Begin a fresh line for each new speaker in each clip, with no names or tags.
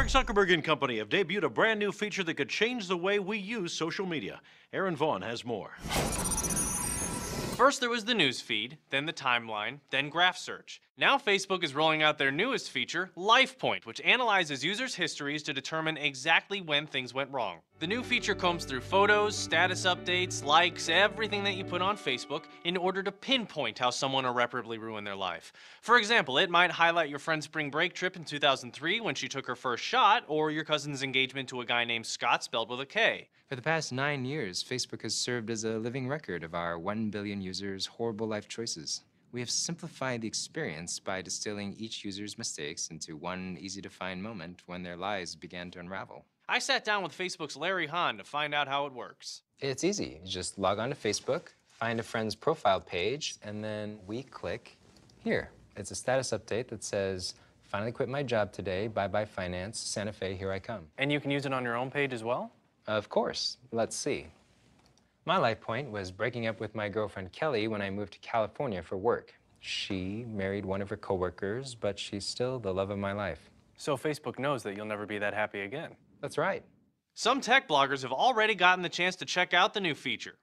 Mark Zuckerberg and company have debuted a brand new feature that could change the way we use social media. Aaron Vaughn has more.
First there was the news feed, then the timeline, then graph search. Now Facebook is rolling out their newest feature, LifePoint, which analyzes users' histories to determine exactly when things went wrong. The new feature combs through photos, status updates, likes, everything that you put on Facebook in order to pinpoint how someone irreparably ruined their life. For example, it might highlight your friend's spring break trip in 2003 when she took her first shot, or your cousin's engagement to a guy named Scott spelled with a K.
For the past 9 years, Facebook has served as a living record of our 1 billion users' horrible life choices. We have simplified the experience by distilling each user's mistakes into one easy-to-find moment when their lives began to unravel.
I sat down with Facebook's Larry Hahn to find out how it works.
It's easy. You just log on to Facebook, find a friend's profile page, and then we click here. It's a status update that says, "Finally quit my job today, bye-bye finance, Santa Fe, here I come."
And you can use it on your own page as well?
Of course. Let's see. My life point was breaking up with my girlfriend Kelly when I moved to California for work. She married one of her coworkers, but she's still the love of my life.
So Facebook knows that you'll never be that happy again.
That's right.
Some tech bloggers have already gotten the chance to check out the new feature.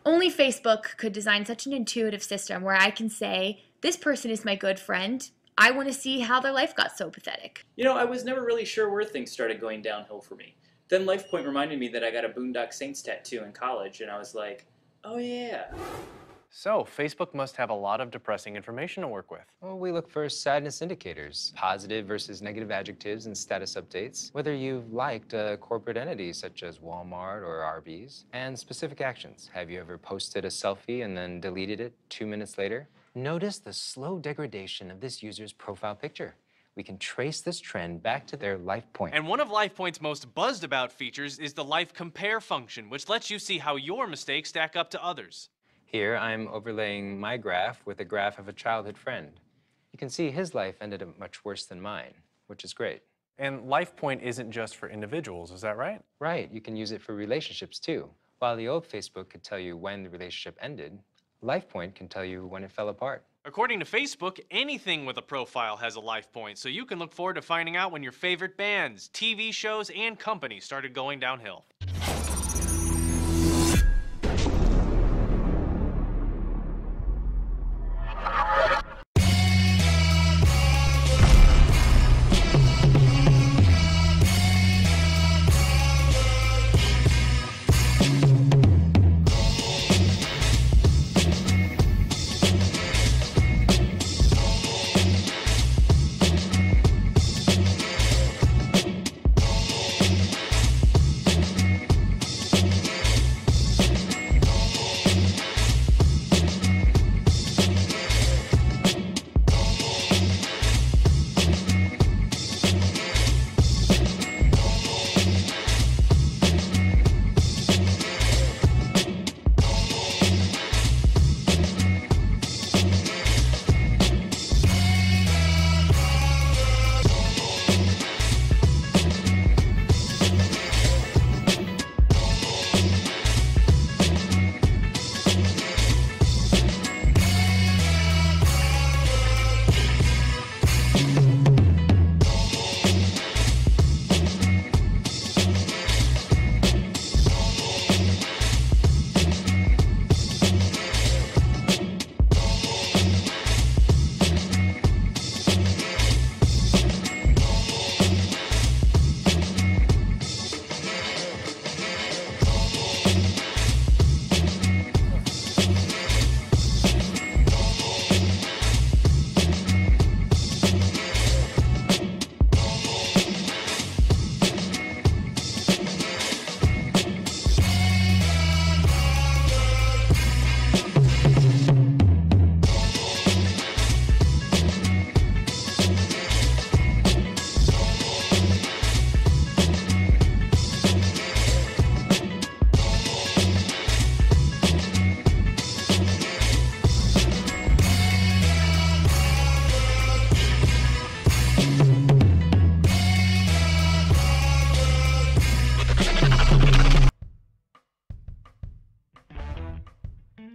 Only Facebook could design such an intuitive system where I can say, this person is my good friend. I want to see how their life got so pathetic.
You know, I was never really sure where things started going downhill for me. Then LifePoint reminded me that I got a Boondock Saints tattoo in college, and I was like, oh yeah.
So, Facebook must have a lot of depressing information to work with.
Well, we look for sadness indicators, positive versus negative adjectives and status updates, whether you've liked a corporate entity such as Walmart or Arby's, and specific actions. Have you ever posted a selfie and then deleted it 2 minutes later? Notice the slow degradation of this user's profile picture. We can trace this trend back to their life point.
And one of LifePoint's most buzzed about features is the Life Compare function, which lets you see how your mistakes stack up to others.
Here, I'm overlaying my graph with a graph of a childhood friend. You can see his life ended up much worse than mine, which is great.
And LifePoint isn't just for individuals, is that right?
Right, you can use it for relationships too. While the old Facebook could tell you when the relationship ended, LifePoint can tell you when it fell apart.
According to Facebook, anything with a profile has a LifePoint, so you can look forward to finding out when your favorite bands, TV shows, and companies started going downhill.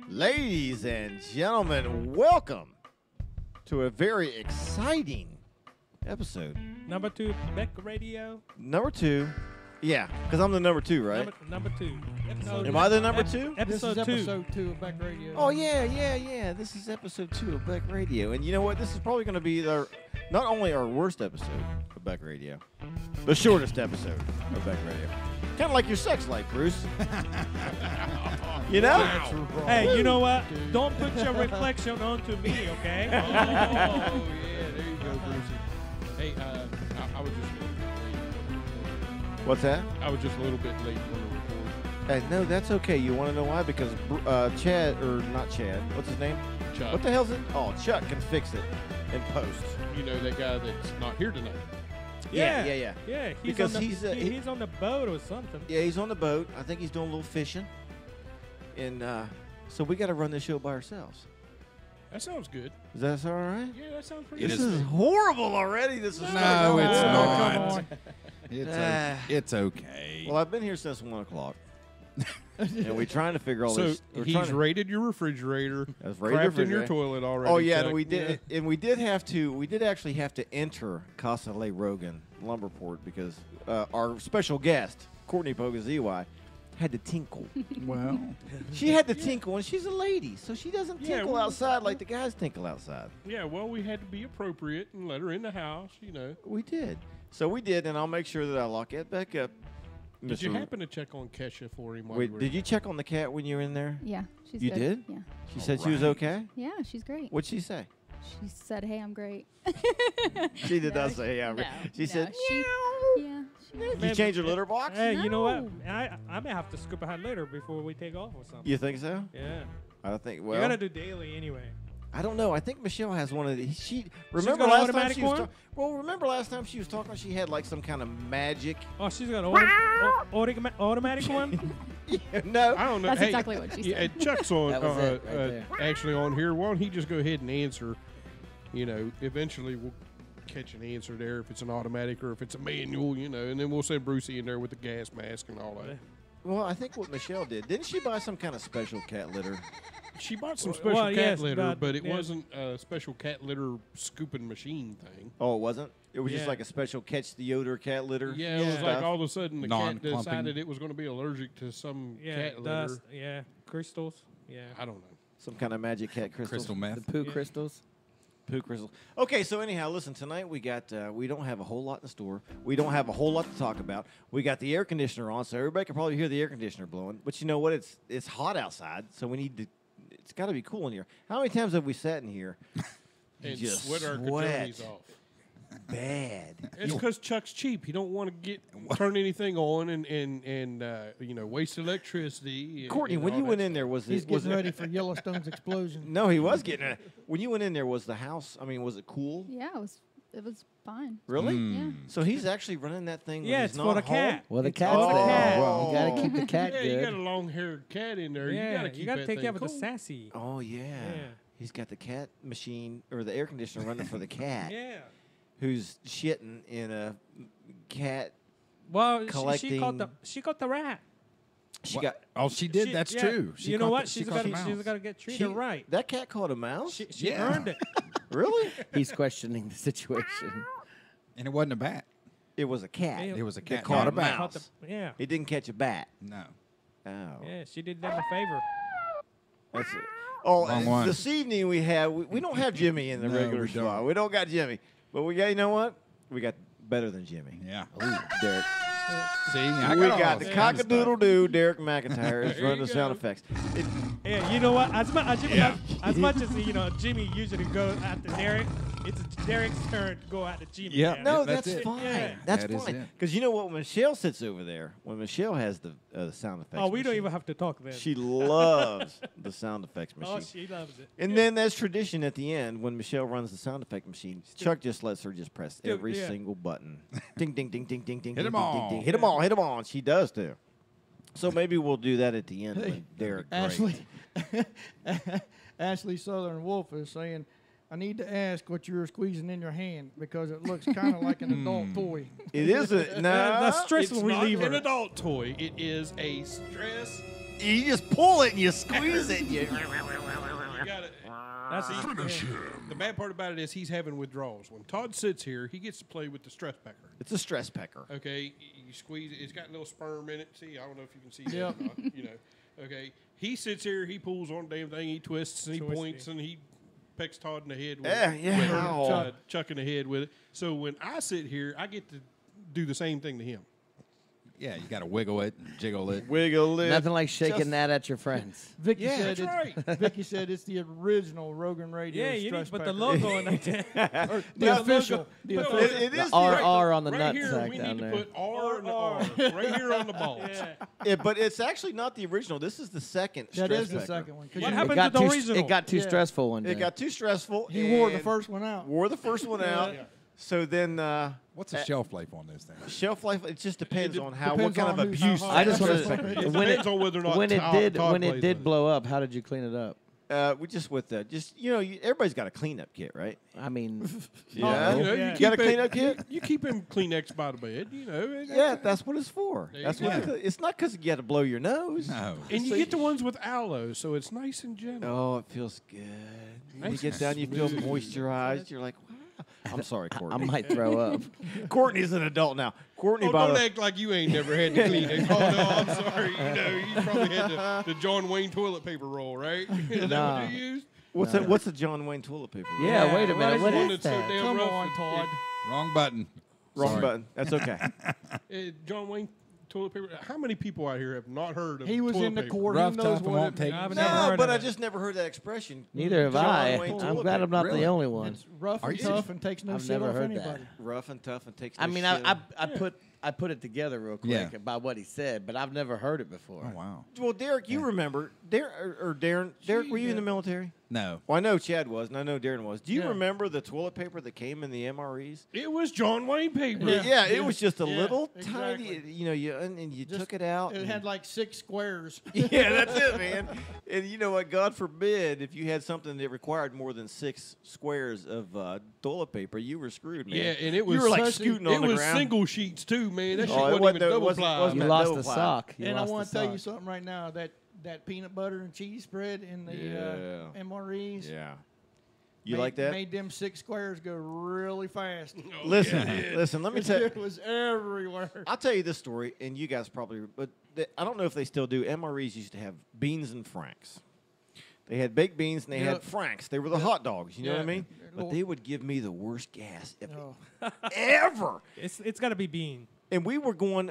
Ladies and gentlemen, welcome to a very exciting episode
Number 2, Beck Radio.
Number 2. Yeah, because I'm the number 2, right?
Number 2.
Am I the number 2?
This is
Episode 2.
episode 2 of Beck Radio.
Oh, yeah. This is episode 2 of Beck Radio. And you know what? This is probably going to be not only our worst episode of Beck Radio, the shortest episode of Beck Radio. Kind of like your sex life, Bruce. You know?
Wow.
Hey, you know what? Don't put your reflection onto me, okay?
Oh, yeah, there you go, Brucey. Hey, I was just a little bit late.
What's that?
I was just a little bit late on the report.
Hey, no, that's okay. You want to know why? Because Chad, or not Chad, what's his name?
Chuck.
What the hell's it? Oh, Chuck can fix it in post.
You know, that guy that's not here tonight.
Yeah.
Yeah,
Because
he's on the boat or something.
Yeah, he's on the boat. I think he's doing a little fishing. And so we got to run this show by ourselves.
That sounds good.
Is that all right?
Yeah, that sounds pretty
This
good.
is horrible already. This is
No,
starting
it's
off.
not.
Come on.
It's okay.
Well, I've been here since 1 o'clock. And we're trying to figure all
So
this. We're
he's
trying to-
raided your refrigerator,
That's raided
crapped in your
refrigerator.
toilet already.
Oh yeah,
Chuck.
and we did actually have to enter Casa Le Rogan Lumberport because our special guest Courtney Pogaziwi had to tinkle.
Well,
She had to tinkle, and she's a lady, so she doesn't
Yeah,
tinkle
well-
outside like the guys tinkle outside.
Yeah, well, we had to be appropriate and let her in the house, you know.
We did, so we did, and I'll make sure that I lock it back up.
Did you
Mr.
happen to check on Kesha for him? While
Wait,
you were
did you check on the cat when you were in there?
Yeah, she's
You
good.
did?
Yeah.
She said she was okay.
Yeah, she's great.
What'd she say?
She said, "Hey, I'm great."
She did
No,
not say yeah.
no,
She
no,
said,
yeah.
"Did you change your litter box?"
Hey, you know what?
No.
I may have to scoop her later before we take off or something.
You think so?
Yeah.
I don't think.
You
Well,
gotta do daily anyway.
I don't know. I think Michelle has one of these. She remember
got an
last time
automatic
she was
one?
well, remember last time she was talking, she had like some kind of magic.
Oh, she's got an automatic one?
No.
I don't know.
That's
Hey,
exactly what she
yeah,
said.
Chuck's on,
That was it right there.
actually on here. Why don't he just go ahead and answer? You know, eventually we'll catch an answer there if it's an automatic or if it's a manual, you know, and then we'll send Brucey in there with the gas mask and all that.
Well, I think what Michelle didn't she buy some kind of special cat litter?
She bought some
Well,
special cat
yes,
litter, but it
yeah.
wasn't a special cat litter scooping machine thing.
Oh, it wasn't. It was just
Yeah.
like a special catch the odor cat litter.
Yeah, it was
stuff.
like all of a sudden the cat
Non-clumping.
decided it was going to be allergic to some
Yeah,
cat litter.
dust. Yeah, crystals. Yeah.
I don't know.
some kind of magic cat crystals.
crystal meth.
The poo crystals.
Poo crystals. Okay, so anyhow, listen. Tonight we got we don't have a whole lot in store. We don't have a whole lot to talk about. We got the air conditioner on, so everybody can probably hear the air conditioner blowing. But you know what? It's hot outside, so we need to. It's got to be cool in here. How many times have we sat in here
And
just
sweat our
sweat
cojones off.
bad?
It's because Chuck's cheap. He don't want to turn anything on and you know, waste electricity.
Courtney,
and
when
all
you
that
went in
stuff.
there, was
He's
it was
getting
it-
ready for Yellowstone's explosion.
No, he was getting it. When you went in there, was the house? I mean, was it cool?
Yeah, it was fine.
Really?
Yeah.
So he's actually running that thing.
Yeah,
when
it's
he's
for
not
the
home?
cat.
Well, the
It's
cat's
for the
there.
cat.
Well, you got to keep the cat
Yeah, you got
good.
a long-haired cat in there.
Yeah,
you got to keep
you gotta
that
take
thing
care of the
cool.
sassy.
Oh yeah.
Yeah.
He's got the cat machine or the air conditioner running for the cat.
Yeah.
Who's shitting in a cat?
Well,
Collecting-
she caught the rat.
She
What?
got
Oh, she did.
She-
That's
yeah.
true.
You know
caught
what?
the-
She's
caught
got
the
to
mouse.
get treated right.
That cat caught a mouse.
She
Yeah.
earned it.
Really?
He's questioning the situation.
And it wasn't a bat.
It was a cat.
Yeah.
It was a
That
cat,
caught
not
a
a bat.
mouse.
Yeah.
He didn't catch a bat.
No.
Oh.
Yeah, she did them a favor.
That's it. Oh,
Wrong one.
this evening we have we don't have Jimmy in the
No,
regular
we don't.
spot. We don't got Jimmy, but we got you know what? We got better than Jimmy.
Yeah.
Derek.
See, I
We
all
got the
this kind of stuff.
cock-a-doodle-doo Derek McIntyre is
There
running
you
the sound
go.
effects.
Yeah, you know what? As much
Yeah.
as Jimmy usually goes after Derek, it's Derek's turn to go after Jimmy.
Yeah.
now.
No,
That's
that's
it.
fine.
Yeah.
That's
That is
fine.
it.
Because you know what? When Michelle sits over there, when Michelle has the sound effects
Oh, we don't
machine,
even have to talk then.
She loves the sound effects machine.
Oh, she loves it.
And then there's tradition at the end when Michelle runs the sound effect machine. Chuck just lets her just press
Still-
every
yeah.
single button. Ding, ding, ding, ding, ding, ding,
Hit
ding,
'em
ding,
all.
ding, ding. Hit 'em all, hit 'em all. And she does too. So maybe we'll do that at the end when Derek.
Ashley, Ashley Southern Wolf is saying, I need to ask what you're squeezing in your hand because it looks kind of like an adult toy.
It isn't. No.
That's stress
It's
reliever.
not an adult toy. It is a stress.
You just pull it and you squeeze it. And you,
You got it.
That's
The bad part about it is he's having withdrawals. When Todd sits here, he gets to play with the stress pecker.
It's a stress pecker.
Okay, you squeeze it. It's got a little sperm in it. See, I don't know if you can see
Yep.
that. Or not, you know. Okay, he sits here. He pulls on the damn thing. He twists and he points and he pecks Todd in the head with it.
Yeah.
Or, Chuck in the head with it. So when I sit here, I get to do the same thing to him.
Yeah, you got to wiggle it and jiggle it.
Wiggle it.
Nothing like shaking that at your friends.
Vicky
Yeah,
said
that's
it's, Vicky said it's the original Rogan Radio
Yeah, you need
stress
to put
packer.
the logo in there.
Or the official. The
No,
official.
It is
The RR on the
right here,
nutsack
we
down
need to
there.
put R and R right here on the balls.
Yeah.
But it's actually not the original. This is the second
That
stress
is the
pecker.
second one. 'cause
What
you-
happened
It got
to the
too,
original?
it got too
Yeah.
stressful one day.
It got too stressful.
He wore the
and
first one out.
Wore the first one out. So then
What's the shelf life on those things?
shelf life. It just depends on how
depends
what kind
on
of
who's how
abuse.
hard
I just
the
want
stress packer
to
is.
when
Depends on whether or not
when it
Todd-
did
Todd
when it
plays
did
with it.
blow up. How did you clean it up?
We just with the just everybody's got a cleanup kit, right?
I mean,
Yeah.
You know,
Yeah.
you
Got a
keep
cleanup kit?
You keep him Kleenex by the bed. You know.
Yeah, that's what it's for.
There you
That's
go.
what it's not because you got to blow your nose.
No.
And you get the ones with aloe, so it's nice and gentle.
Oh, it feels good. When you get down, you feel moisturized. You're like, wow. I'm sorry,
I
Courtney.
might throw up.
Courtney's an adult now. Courtney,
Oh,
by
don't
the
act like you ain't never had the Kleenex. Oh, no, I'm sorry. You know, you probably had the John Wayne toilet paper roll, right? Is that
Nah.
what you used?
what's the John Wayne toilet paper?
Yeah, wait a
what
minute.
is
What
that?
One
is
that's so
that?
damn
Come
rough.
on, Todd.
Wrong button.
Wrong
Sorry.
button. That's okay.
John Wayne toilet paper. How many people out here have not heard of
He was
toilet
in the
paper?
court.
Rough,
He knows
tough, and
what
won't
it
take
I've
it.
never
No,
heard
but
of
I
it.
just never heard that expression.
Neither have
John
I.
Wayne
I'm
toilet
glad I'm
paper.
not
Really?
the only one.
It's rough
Are
and
you
tough and takes no
I've
shit
never
off
heard
anybody.
that.
Rough and tough and takes.
I
no
mean,
shit.
I put it together real quick
Yeah.
by what he said, but I've never heard it before.
Oh, wow.
Well, Derek, you remember Darren? Derek, were you in the military?
No.
Well, I know Chad was, and I know Darren was. Do you
Yeah.
remember the toilet paper that came in the MREs?
It was John Wayne paper.
Yeah, it was just a
Yeah,
little
exactly.
tiny. And you
Just-
took it out.
It
and-
had like 6 squares.
yeah, that's it, man. And you know what? God forbid if you had something that required more than 6 squares of toilet paper, you were screwed, man.
Yeah, and it was
you were like
such-
scooting
it
on the
was
ground.
single sheets too, man. That shit
Oh, it
wasn't
wasn't-
even
it
double
wasn't-
ply.
wasn't
You
that
lost
double
the
ply.
sock. You
And I
lost
want
the
to tell you
sock.
something right now. That peanut butter and cheese spread in the
Yeah.
MREs.
Yeah. You like that?
Made them 6 squares go really fast.
Listen. Let me tell you.
It was everywhere.
I'll tell you this story, and you guys probably, but I don't know if they still do. MREs used to have beans and franks. They had baked beans and they had franks. They were the hot dogs. You know what I mean? But they would give me the worst gas ever.
It's got to be bean.
And we were going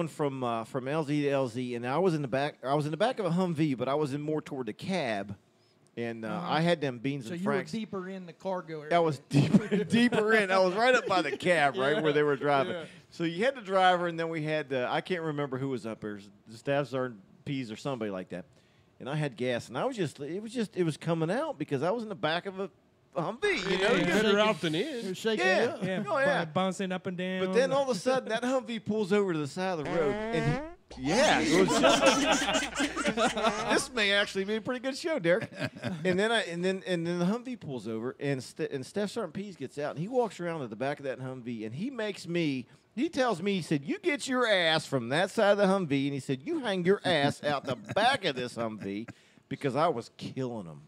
from LZ to LZ, and I was in the back. I was in the back of a Humvee, but I was in more toward the cab, and I had them beans
So
and
you were
franks.
deeper in the cargo area.
I was deeper in. I was right up by the cab, right where they were driving.
Yeah.
So you had the driver, and then we had I can't remember who was up there, the staff sergeant Pease or somebody like that. And I had gas, and it was coming out because I was in the back of a Humvee. You know,
Yeah, better
shaking-
out than
You're
in.
shaking
Yeah.
it up.
Yeah,
Oh, yeah.
bouncing up and down.
But then all of a sudden, that Humvee pulls over to the side of the road, and it was just, this may actually be a pretty good show, Derek. And then the Humvee pulls over, and Staff Sergeant Pease gets out, and he walks around to the back of that Humvee, and he tells me, he said, you get your ass from that side of the Humvee, and he said, you hang your ass out the back of this Humvee, because I was killing them.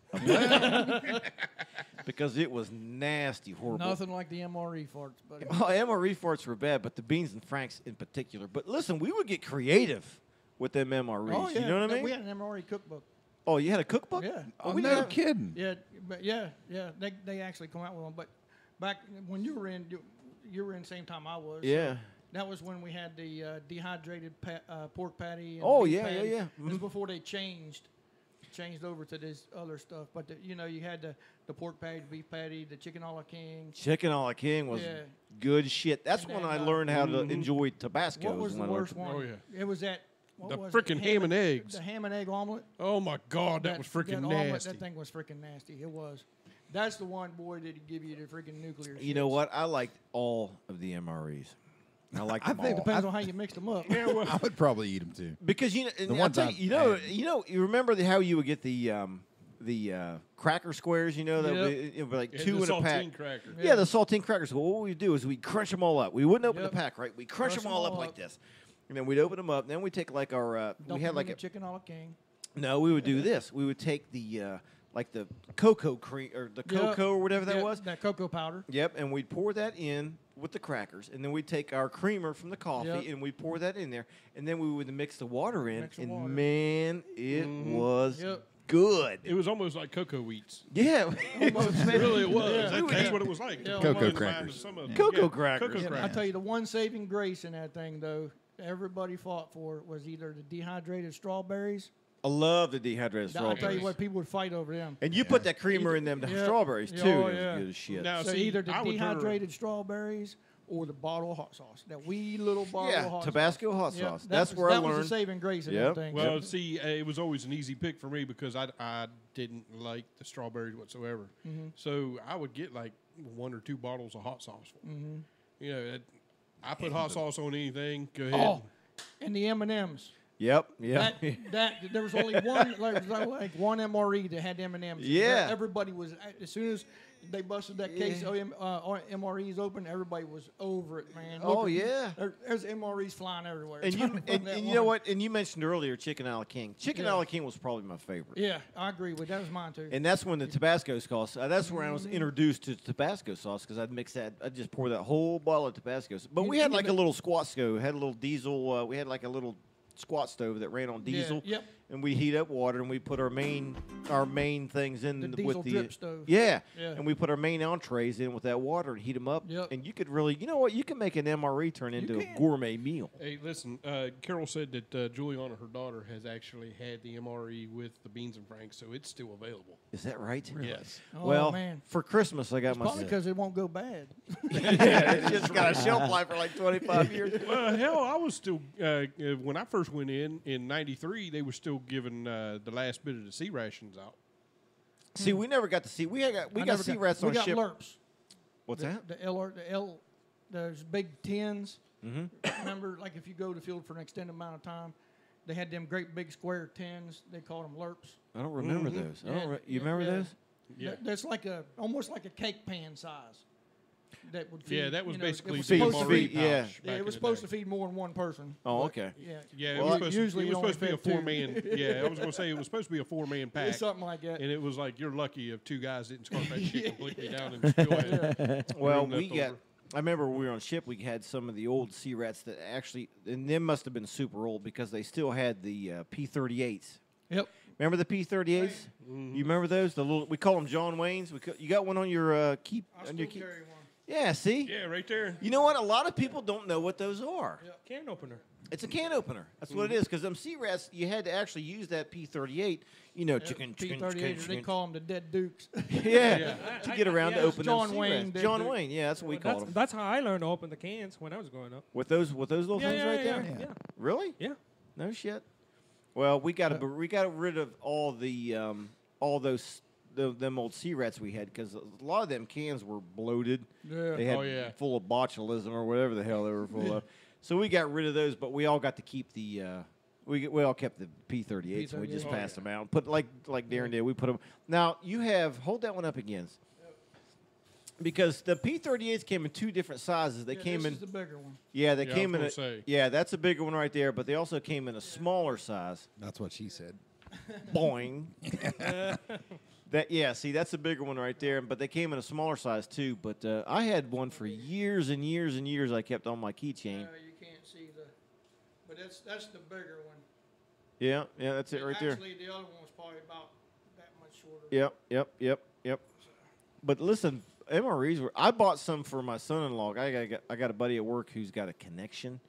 Because it was nasty, horrible.
Nothing like the MRE farts, buddy.
Oh, MRE farts were bad, but the beans and franks in particular. But listen, we would get creative with them MREs.
Oh, yeah.
You know what I mean?
We had an MRE cookbook.
Oh, you had a cookbook?
Yeah.
Oh,
we
no
didn't have-
kidding.
Yeah, but yeah. They actually come out with them. But back when you were in same time I was.
Yeah.
That was when we had the dehydrated pork patty. And
Oh,
beef
yeah,
patty.
yeah.
It was before they changed over to this other stuff. But you had the pork patty, the beef patty, the chicken a la king.
Chicken a la king was
Yeah.
good shit. That's
And
when
then,
I learned how to enjoy Tabasco.
What was the worst one?
Oh, yeah.
It was that.
The
What was
frickin'
it?
ham and eggs.
The ham and egg omelet.
Oh my God, that was freaking
omelet,
nasty.
That thing was freaking nasty. It was. That's the one, boy, that give you the freaking nuclear.
You know what? I liked all of the MREs. I liked them all.
Depends on how you mixed them up.
I would probably eat them too.
Because
The
I'll
ones
tell
I've
you remember how you would get the cracker squares, that
Yep.
it would be like
Yeah,
2
the
in a pack.
saltine cracker.
Yeah, the saltine crackers. Well, what we'd do is we'd crunch them all up. We wouldn't open
Yep.
the pack, right? We'd crunch
Crush
them all up like this. And then we'd open them up. Then we'd take like our we
Dump
had
them
like
in
a
the chicken a la king.
no, we would do this. We would take the like the cocoa cream or the cocoa or whatever that
Yeah,
was.
That cocoa powder.
Yep, and we'd pour that in with the crackers, and then we'd take our creamer from the coffee
Yep.
and we'd pour that in there, and then we would mix the water in,
Mix the
and
water.
man, it was
Yep.
good.
It was almost like cocoa wheats.
Yeah,
Really, it was.
Yeah.
That's what it was like.
Yeah.
Cocoa
In the mind of
crackers.
some of-
Cocoa
yeah,
crackers.
Cocoa
Yeah,
crackers.
I tell you, the one saving grace in that thing, though, everybody fought for was either the dehydrated strawberries.
I love the dehydrated
I'll tell you
strawberries.
what, people would fight over them.
And you put that creamer in them
Yeah.
strawberries too.
Yeah, oh,
It was
yeah.
good as shit.
Now,
So
see,
either the
I would turn-
dehydrated strawberries or the bottle of hot sauce. That wee little bottle of
Yeah,
hot
Tabasco hot
sauce. Yeah,
sauce.
that
That's
was,
where I
that was
learned.
the saving grace in
Yep.
that thing.
Well, see, it was always an easy pick for me because I didn't like the strawberries whatsoever. So I would get like 1 or 2 bottles of hot sauce. You know, I put hot sauce on anything. Go ahead.
Oh, and the M&Ms.
Yep. Yeah.
That there was only one like one MRE that had M&Ms.
Yeah.
Everybody was as soon as they busted that case of MREs open, everybody was over it, man.
Oh,
Looking-
yeah.
there's MREs flying everywhere.
And
trying
you
to find that
and you
one.
know what? And you mentioned earlier chicken a la king. Chicken
Yeah.
a la king was probably my favorite.
Yeah, I agree with that. Was mine too.
And that's when the Tabasco sauce. That's where I was introduced to Tabasco sauce because I'd mix that. I'd just pour that whole bottle of Tabasco. But we had like a little squat stove. Had a little diesel. We had like a little squat stove that ran on diesel.
Yep.
And we heat up water and we put our main things in
The
with
diesel
the
drip stove.
Yeah.
Yeah.
And we put our main entrees in with that water and heat them up.
Yep.
And you could really, you know what? You can make an MRE turn into a gourmet meal.
Hey, listen, Carol said that Juliana, her daughter, has actually had the MRE with the beans and franks, so it's still available.
Is that right?
Yes.
Oh,
Well,
man.
for Christmas I got my.
Probably because it won't go bad.
Yeah, it's just got a shelf life for like 25 years.
Well, hell, I was still when I first went in '93. They were still giving the last bit of the sea rations out.
See, we never got to see. We got sea rats on
We got
ship.
LERPs.
What's that?
Those big tins.
Mm-hmm.
Remember, like if you go to the field for an extended amount of time, they had them great big square tins. They called them LERPs.
I don't remember those. I don't you remember those?
Yeah.
That's like almost like a cake pan size. That would feed.
Yeah, that was basically
it was
the
supposed to
MRE
feed.
pouch
yeah.
back
Yeah, it
in
was
the
supposed
day.
to feed more than one person.
Oh,
but,
okay.
Yeah.
Yeah,
Well,
it was
usually
it was
you
supposed to be a
only fed
4-man. Yeah, I was going to say it was supposed to be a 4-man pack.
It's something like that.
And it was like you're lucky if 2 guys didn't scarf that shit completely down and still had
Well,
room
we
left
got.
over.
I remember when we were on ship. We had some of the old sea rats that actually, and them must have been super old because they still had the P-38s.
Yep.
Remember the P-38s? You remember those? The little we call them John Waynes. You got one on your keep
I
on your
still
keep.
carry one.
Yeah, see.
Yeah, right there.
You know what? A lot of people don't know what those are.
Can opener.
It's a can opener. That's what it is. Because them sea rats, you had to actually use that P-38. You know, chicken,
P-38, they call them the Dead Dukes.
Yeah, to get around to
yeah,
open
John
them sea
Wayne
rats.
did
John
the-
Wayne, yeah, that's what we called them.
That's how I learned to open the cans when I was growing up.
With those little things right there.
Yeah.
Really?
Yeah.
No shit. Well, we got rid of all the them old sea rats we had because a lot of them cans were bloated.
Yeah.
They had
Oh, yeah.
full of botulism or whatever the hell they were full of. So we got rid of those, but we all got to keep the. We all kept the P-38s and we just
P-38.
passed them out. Put like Darren did. We put them. Now you hold that one up again. Because the P-38s came in 2 different sizes. They came
this
in.
is the bigger one.
Yeah, they
Yeah, I
came
was
in.
gonna say.
Yeah, that's a bigger one right there. But they also came in a smaller size.
That's what she said.
Boing. See, that's a bigger one right there. But they came in a smaller size too. But I had one for years and years and years. I kept on my keychain.
You can't see but that's the bigger one.
Yeah, that's it right there.
Actually, the other one was probably about that much shorter.
Yep. But listen, MREs were. I bought some for my son-in-law. I got a buddy at work who's got a connection,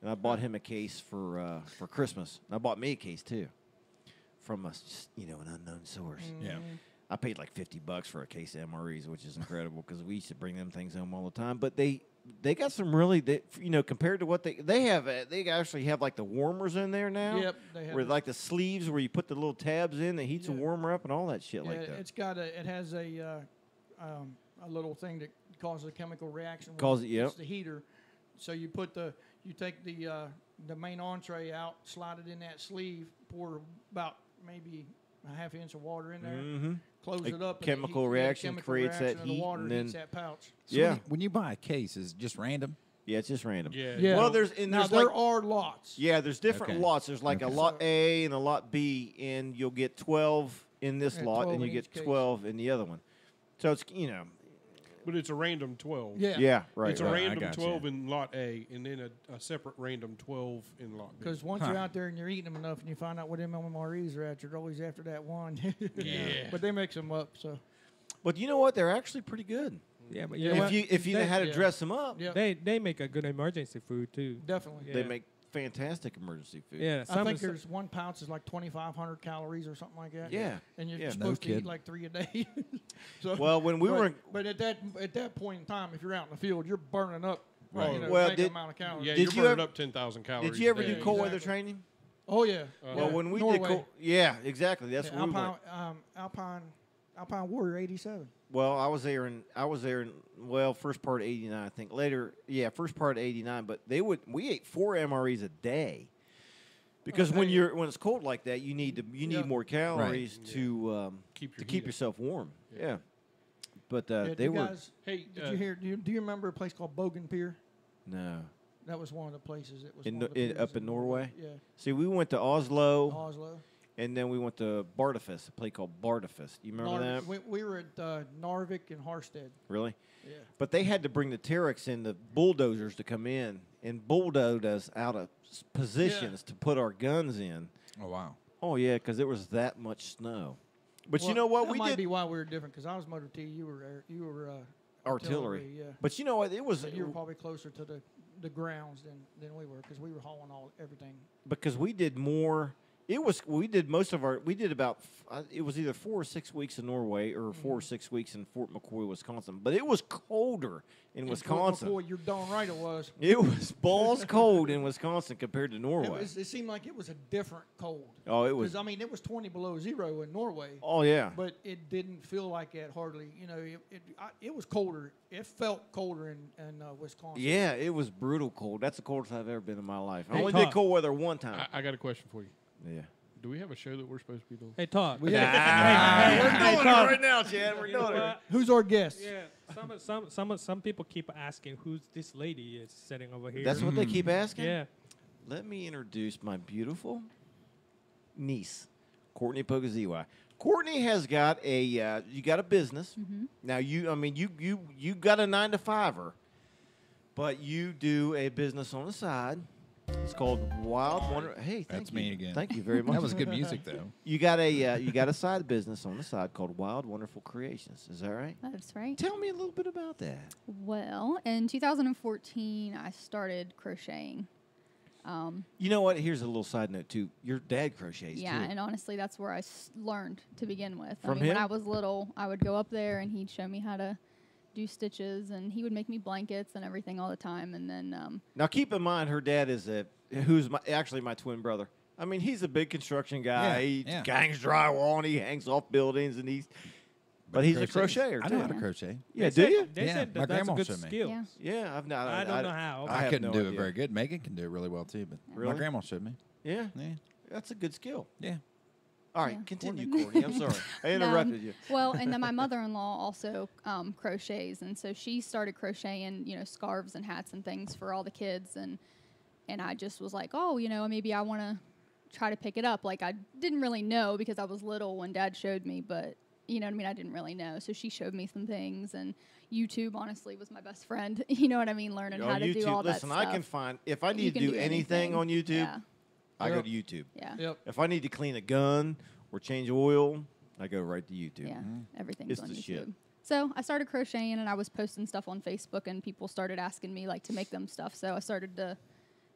and I bought him a case for Christmas. And I bought me a case too, from an unknown source.
Yeah.
I paid like $50 for a case of MREs, which is incredible because we used to bring them things home all the time. But they got some really, compared to what they have, they actually have like the warmers in there now.
Yep, they have
where
the-
like the sleeves where you put the little tabs in that heats a warmer up and all that shit like that.
It has a little thing that causes a chemical reaction.
Yep.
It's the heater. So you take the main entree out, slide it in that sleeve, pour about maybe a half inch of water in there, close
A
it up.
chemical
and
reaction creates that
and the
heat,
water
and
heats
then-
that pouch.
So when you buy a case, is it just random?
Yeah, it's just random.
Yeah.
Well,
there are lots.
Yeah, there's different
Okay.
lots. There's like a lot A and a lot B, and you'll get 12 in this
Yeah,
lot,
12
and you
in
get
each case.
12 in the other one. So it's
But it's a random 12.
Yeah.
yeah, right.
It's a
right.
random
gotcha.
12 in lot A, and then a separate random 12 in lot B.
Because once you're out there and you're eating them enough, and you find out what MMREs are at, you're always after that one.
Yeah.
But they mix them up, so
But you know what? They're actually pretty good.
Yeah, but
Yeah.
you know
If you know how to
yeah.
dress them up,
yeah,
they make a good emergency food too.
definitely.
they
Yeah.
make fantastic emergency food.
Yeah,
I
some
think
is-
there's 1 pound is like 2,500 calories or something like that.
Yeah.
And you're
Yeah. No
supposed to
kid.
eat like 3 a day. So,
Well, when we were
but at that point in time, if you're out in the field, you're burning up.
Right.
You know,
Well,
mega
did-
amount of calories.
Yeah,
Did
you're
you
burning
ever-
up 10,000 calories.
did you ever
a
do
day.
cold weather
exactly.
training?
Oh yeah.
Well, when we
Norway.
did cold, yeah, exactly. That's
Yeah,
where we
Alpine,
went.
Alpine Warrior 87.
Well, I was there in first part of '89, I think. Later, yeah, first part of '89. But we ate 4 MREs a day, because when it's cold like that, you need
Yeah.
more calories to
Keep your
to
heat
keep
up.
yourself warm.
Yeah.
Yeah. But
Yeah,
they
you
were
guys,
Hey,
did you hear? Do you remember a place called Bogan Pier?
no.
That was one of the places. It was
In
one of
the-
the
in-
piers
up in Norway?
Yeah,
See, we went to Oslo,
Oslo.
and then we went to Bartifest, a place called Bartifest. You remember that?
We were at Narvik and Harstead.
Really?
Yeah.
But they had to bring the Terex in, the bulldozers, to come in and bulldoze us out of positions to put our guns in.
Oh, wow.
Oh yeah, because there was that much snow. But
Well,
you know what?
That
We
might
did
be why we were different. Because I was motor T, you were
artillery.
Yeah.
But you know what? It was
So you were probably closer to the grounds than we were, because we were hauling everything.
because we did more. We did most of our. We did about. It was either 4 or 6 weeks in Norway or 4 or 6 weeks in Fort McCoy, Wisconsin. But it was colder in Wisconsin.
Boy, you're darn right it was.
It was balls cold in Wisconsin compared to Norway.
It seemed like it was a different cold.
Oh, it was.
Because, I mean, it was 20 below zero in Norway.
Oh yeah.
But it didn't feel like that hardly. You know, it was colder. It felt colder in Wisconsin.
Yeah, it was brutal cold. That's the coldest I've ever been in my life. I
Hey,
only
Todd.
did cold weather one time.
I got a question for you.
Yeah.
Do we have a show that we're supposed to be doing?
Hey, talk.
We're
Hey,
doing
Todd.
it right now, Chad. We're
You know
doing it.
what?
Who's our guest?
Yeah, some people keep asking who's this lady is sitting over here.
That's what they keep asking?
Yeah.
Let me introduce my beautiful niece, Courtney Pogaziwa. Courtney has got you got a business. Now you got a 9-to-5er, but you do a business on the side. It's called Wild Wonder. Hey,
That's me again.
Thank you very much.
That was good music, though.
You got a side business on the side called Wild Wonderful Creations. Is that right?
That's right.
Tell me a little bit about that.
Well, in 2014, I started crocheting.
You know what? Here's a little side note too. Your dad crochets
Yeah,
too.
and honestly, that's where I learned to begin with.
From
I mean, when
him?
I was little, I would go up there and he'd show me how to do stitches, and he would make me blankets and everything all the time. And then
Now keep in mind, her dad is who's actually my twin brother. I mean, he's a big construction guy. He hangs drywall and he hangs off buildings and but he's a crocheter
I
too.
know how to crochet.
Yeah, do you?
They said
my
that that's a
grandma
good
showed me.
skill.
Yeah.
Yeah, I've not.
I don't know how.
I
I
have
couldn't
no
do it
idea.
very good. Megan can do it really well too, but
Really?
my grandma showed me.
Yeah,
Yeah.
that's a good skill.
Yeah.
All right,
Yeah.
continue, Courtney. I'm sorry, I interrupted you.
well, and then my mother-in-law also crochets, and so she started crocheting, scarves and hats and things for all the kids, and I just was like, oh, maybe I want to try to pick it up. Like, I didn't really know because I was little when Dad showed me, but you know what I mean? I didn't really know. So she showed me some things, and YouTube, honestly, was my best friend. You know what I mean? Learning how to
YouTube.
do all that
Listen,
stuff.
I can find, if I
You
need to
can
do anything on YouTube,
Yeah.
I go to YouTube.
Yeah.
Yep.
If I need to clean a gun or change oil, I go right to YouTube.
Yeah. Everything's
It's
on
the
YouTube.
shit.
So I started crocheting, and I was posting stuff on Facebook, and people started asking me to make them stuff. So I started to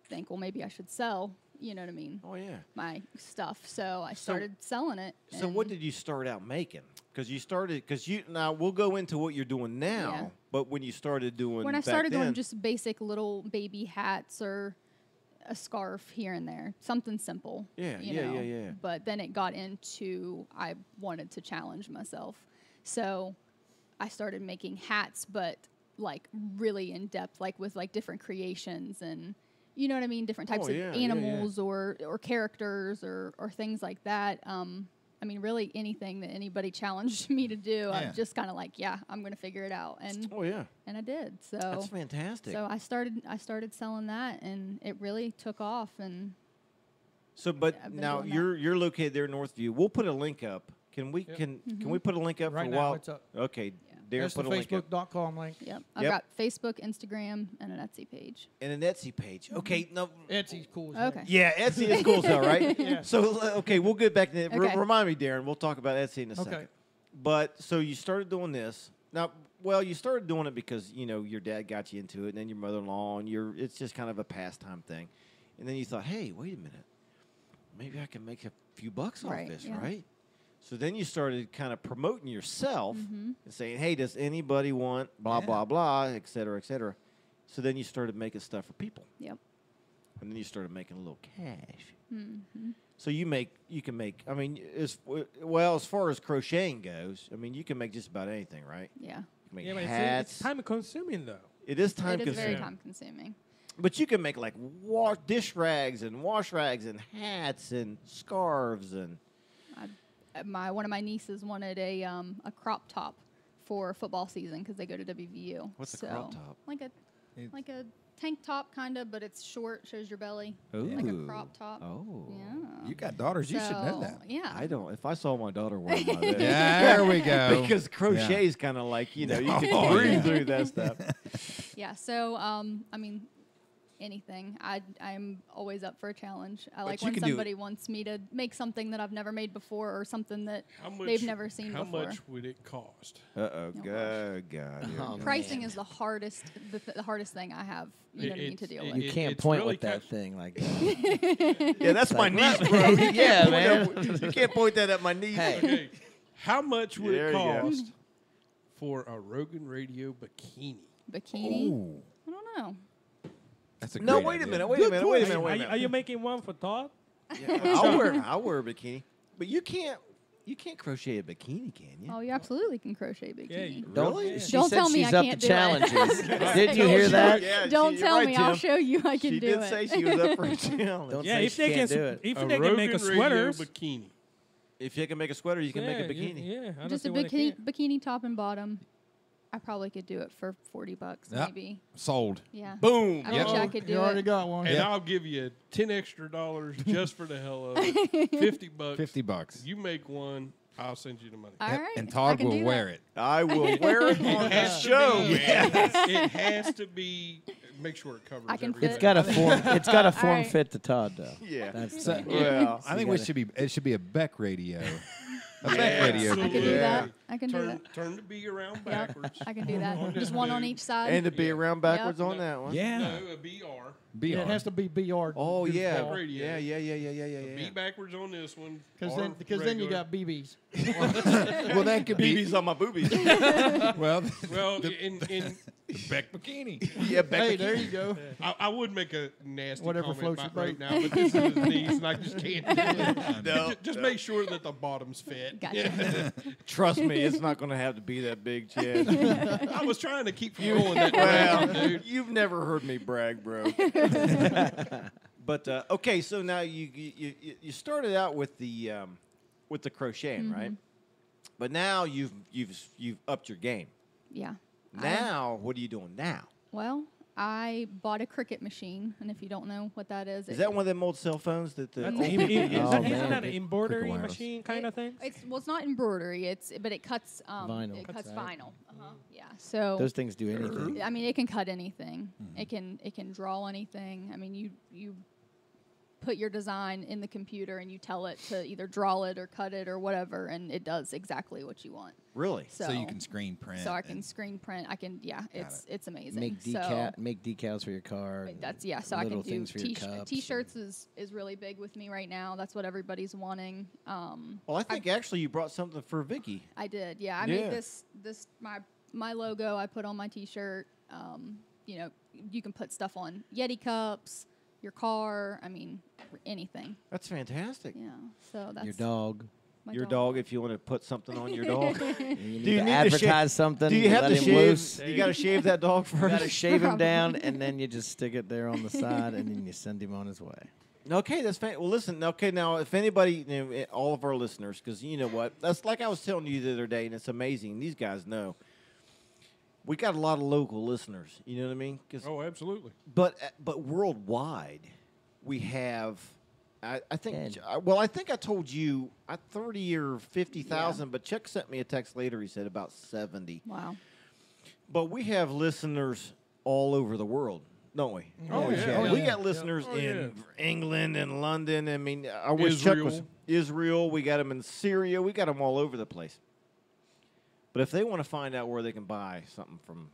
think, well, maybe I should sell. You know what I mean?
Oh yeah.
My stuff. So I started selling it.
So what did you start out making? Because now we'll go into what you're doing now.
Yeah.
But when you started doing
when I
back
started doing
then-
just basic little baby hats or a scarf here and there, something simple.
Yeah,
you
yeah,
know.
yeah, yeah.
But then it got into I wanted to challenge myself, so I started making hats, but really in depth, with different creations and you know what I mean, different types of animals or characters or things like that. I mean, really anything that anybody challenged me to do, I'm just kind of I'm going to figure it out. And and I did. So
that's fantastic.
So I started selling that, and it really took off. And
so, but
I've been
now
doing
you're located there in Northview. We'll put a link up Can we can we put a link up
Right
for a
now,
while?
it's up.
Okay, Darren,
That's
put
the
a link up.
Facebook.com link.
Yep. I've
Yep.
got Facebook, Instagram, and an Etsy page.
And an Etsy page. Okay, no.
Etsy's cool as hell.
Okay.
Yeah, Etsy is cool, so right?
Yeah.
So okay, we'll get back to that.
Okay.
Remind me, Darren. We'll talk about Etsy in a
Okay.
second. But so you started doing this now. Well, you started doing it because your dad got you into it, and then your mother-in-law, and it's just kind of a pastime thing. And then you thought, hey, wait a minute, maybe I can make a few bucks off
Right,
this,
yeah.
right? So then you started kind of promoting yourself and saying, hey, does anybody want blah, blah, blah, et cetera, et cetera. So then you started making stuff for people.
Yep.
And then you started making a little cash.
Mm-hmm.
So you can make, I mean, as far as crocheting goes, I mean, you can make just about anything, right?
Yeah.
You can make
Yeah, but
hats.
it's time consuming though.
It is time
It is very
consuming.
time consuming.
But you can make like dish rags and wash rags and hats and scarves and.
One of my nieces wanted a crop top for football season because they go to WVU.
What's a crop top?
Like a tank top kind of, but it's short, shows your belly.
Ooh.
Like a crop top.
Oh.
Yeah.
You got daughters. You should know
So,
that.
Yeah.
I don't. If I saw my daughter wearing my this.
Yeah, there we go.
Because crochet is kind of like, you can
Oh,
breathe
yeah.
through that stuff.
Yeah. So, I mean, anything. I'm always up for a challenge. I like
you
when
can do
somebody wants me to make something that I've never made before or something that
How
they've never seen
How
before.
much would it cost?
Uh-oh. God.
Oh,
Pricing
man.
is the hardest thing I have to deal with.
You can't
it's
point
really
with that
kind-
thing like that.
Yeah, that's my
like,
niece,
right.
bro.
Yeah, man.
You can't point that at my niece.
Hey.
Okay, how much would
There
it
you go.
cost for a Rogan Radio bikini?
Bikini?
Ooh,
I don't know.
that's a
No,
great
wait a
idea.
minute. Wait a minute. Wait a minute.
Are,
Wait a
you,
minute.
are you making one for Todd?
Yeah, I'll wear a bikini, but you can't crochet a bikini, can you?
Oh, you absolutely can crochet a bikini.
Yeah, you-
Don't,
Really?
She
Don't
said
tell me
she's
I
up
can't
to
do it.
challenges. Didn't you hear that?
Yeah,
Don't
you're
tell
right,
me. I'll
Tim.
show you I can
She
do
did
it.
say she was up for a challenge.
Don't
Yeah,
say
if
she
they
can't
can,
do it.
if
A
they can make a
Rogan Radio
sweaters.
bikini.
If you can make a sweater, you can make a bikini.
Yeah, I don't
Just
see
a
why they
bikini top and bottom. I probably could do it for $40
Yep.
maybe.
Sold.
Yeah.
Boom.
I wish I could do
You already
it.
got one.
And
Yeah.
I'll give you $10 extra just for the hell of it. $50.
$50.
You make one, I'll send you the money.
All right.
And
I
Todd
can
will
do
wear
that.
it.
I will wear it on the
has to
show.
be,
man.
It has to be. Make sure it covers
I can
everything.
fit
It's got a form. It's got a form
right.
fit to Todd though.
Yeah.
That's
So,
Well,
I think it should be a Beck radio. A Beck
Yeah.
radio.
I can do
Yeah.
that. I can do
Turn,
that.
turn the B around
Yep.
backwards.
I can do that.
On this
Just one on
dude.
each side.
and to be
Yeah.
around backwards
Yep.
on that one.
Yeah.
No, a BR.
BR.
Yeah, it has to be BR.
Oh
Good
yeah.
ball. Radio.
Yeah.
B backwards on this one.
Because
R
then you
regular.
got BBs.
Well, that could be.
BB's on my boobies.
Well,
Well, in
Beck bikini.
Yeah, back
Hey, there you go.
I would make a nasty
Whatever
comment
floats
about
your
right
boat.
now, but this is his niece, and I just can't do it.
No,
Just make sure that the bottom's fit.
Gotcha.
Trust me, it's not going to have to be that big, Chad.
I was trying to keep from going that direction,
Well,
dude.
you've never heard me brag, bro. But okay, so now you started out with the crocheting, right? But now you've upped your game.
Yeah.
Now, what are you doing now?
Well, I bought a Cricut machine, and if you don't know what that is,
Is that one of them old cell phones that the
That's
old
an
people use?
Oh,
isn't
man.
that an embroidery
Cricket wireless.
machine kind of thing?
it's not embroidery. But it cuts
Vinyl.
It cuts
Cuts out.
vinyl. Yeah. So
Those things do anything.
I mean, it can cut anything. It can draw anything. I mean, you put your design in the computer and you tell it to either draw it or cut it or whatever, and it does exactly what you want.
Really?
So,
So you can screen print.
So I can
and-
screen print. I can. Yeah. It's amazing.
Make make decals for your car.
But that's so I can
little
do
things for your cups.
t-shirts is really big with me right now. That's what everybody's wanting.
Well, I think actually you brought something for Vicky.
I did. Yeah, I
Yeah.
made this my logo I put on my t-shirt. You can put stuff on Yeti cups, your car. I mean, anything.
That's fantastic.
Yeah. So that's
Your dog.
my
Your dog, if you want to put something on your dog.
You
Do
need
you
to
need to
advertise something.
Do you have
let
to
him
shave?
loose.
You got to shave that dog
You got to
first.
shave him down, and then you just stick it there on the side, and then you send him on his way.
Okay, that's fine. Well, listen. Okay, now if anybody, all of our listeners, because you know what, that's like I was telling you the other day, and it's amazing. These guys know. We got a lot of local listeners. You know what I mean? 'Cause
Oh, absolutely.
But worldwide, we have I think.
And-
Well, I think I told you 30 or 50,000, but Chuck sent me a text later. He said about 70.
Wow.
But we have listeners all over the world, don't we?
Oh, yeah.
We
Oh, yeah.
got listeners
Oh,
in
yeah.
England and London. I mean, I wish Chuck was Israel. We got them in Syria. We got them all over the place. But if they want to find out where they can buy something from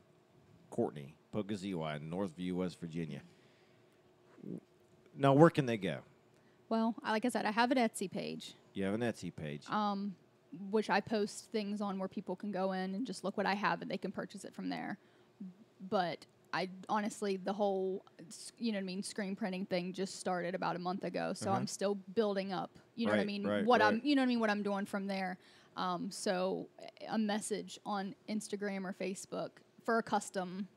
Courtney Pogaziwa in Northview, West Virginia, now where can they go?
Well, like I said, I have an Etsy page,
You have an Etsy page.
which I post things on where people can go in and just look what I have and they can purchase it from there. But I honestly, the whole, screen printing thing just started about a month ago. So I'm still building up, what I
Right,
mean?
right,
What
right.
what I'm doing from there. So a message on Instagram or Facebook for a custom,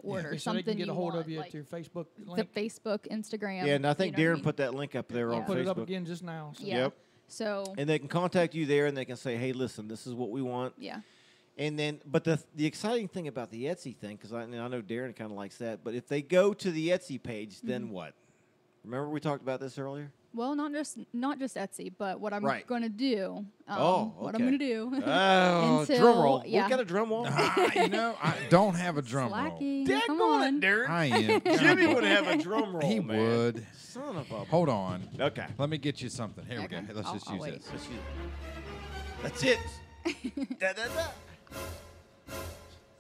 order,
So they
something
can get
you
a hold
want,
of you
like
at your Facebook
the
link.
Facebook, Instagram.
Yeah, and I think
you know what
Darren
I mean?
put that link up there on
Put
Facebook.
it up again just now. So.
Yeah.
Yep.
So
And they can contact you there, and they can say, "Hey, listen, this is what we want."
yeah.
And then, but the exciting thing about the Etsy thing, because I know Darren kind of likes that, but if they go to the Etsy page, then what? Remember we talked about this earlier?
Well, not just Etsy, but what I'm
Right.
going to do.
okay.
What I'm going to do.
Oh,
until-
drum roll.
Yeah.
We got a drum roll?
I don't have a drum roll.
Slacky.
Dang
Come
on
on.
it, Darren.
I am.
Jimmy would have a drum roll,
He
man.
would.
Son of a...
Hold on.
Okay.
Let me get you something. Here we go.
Okay.
Hey, let's
I'll-
just
I'll
use
wait.
this.
That's it. Da, da, da.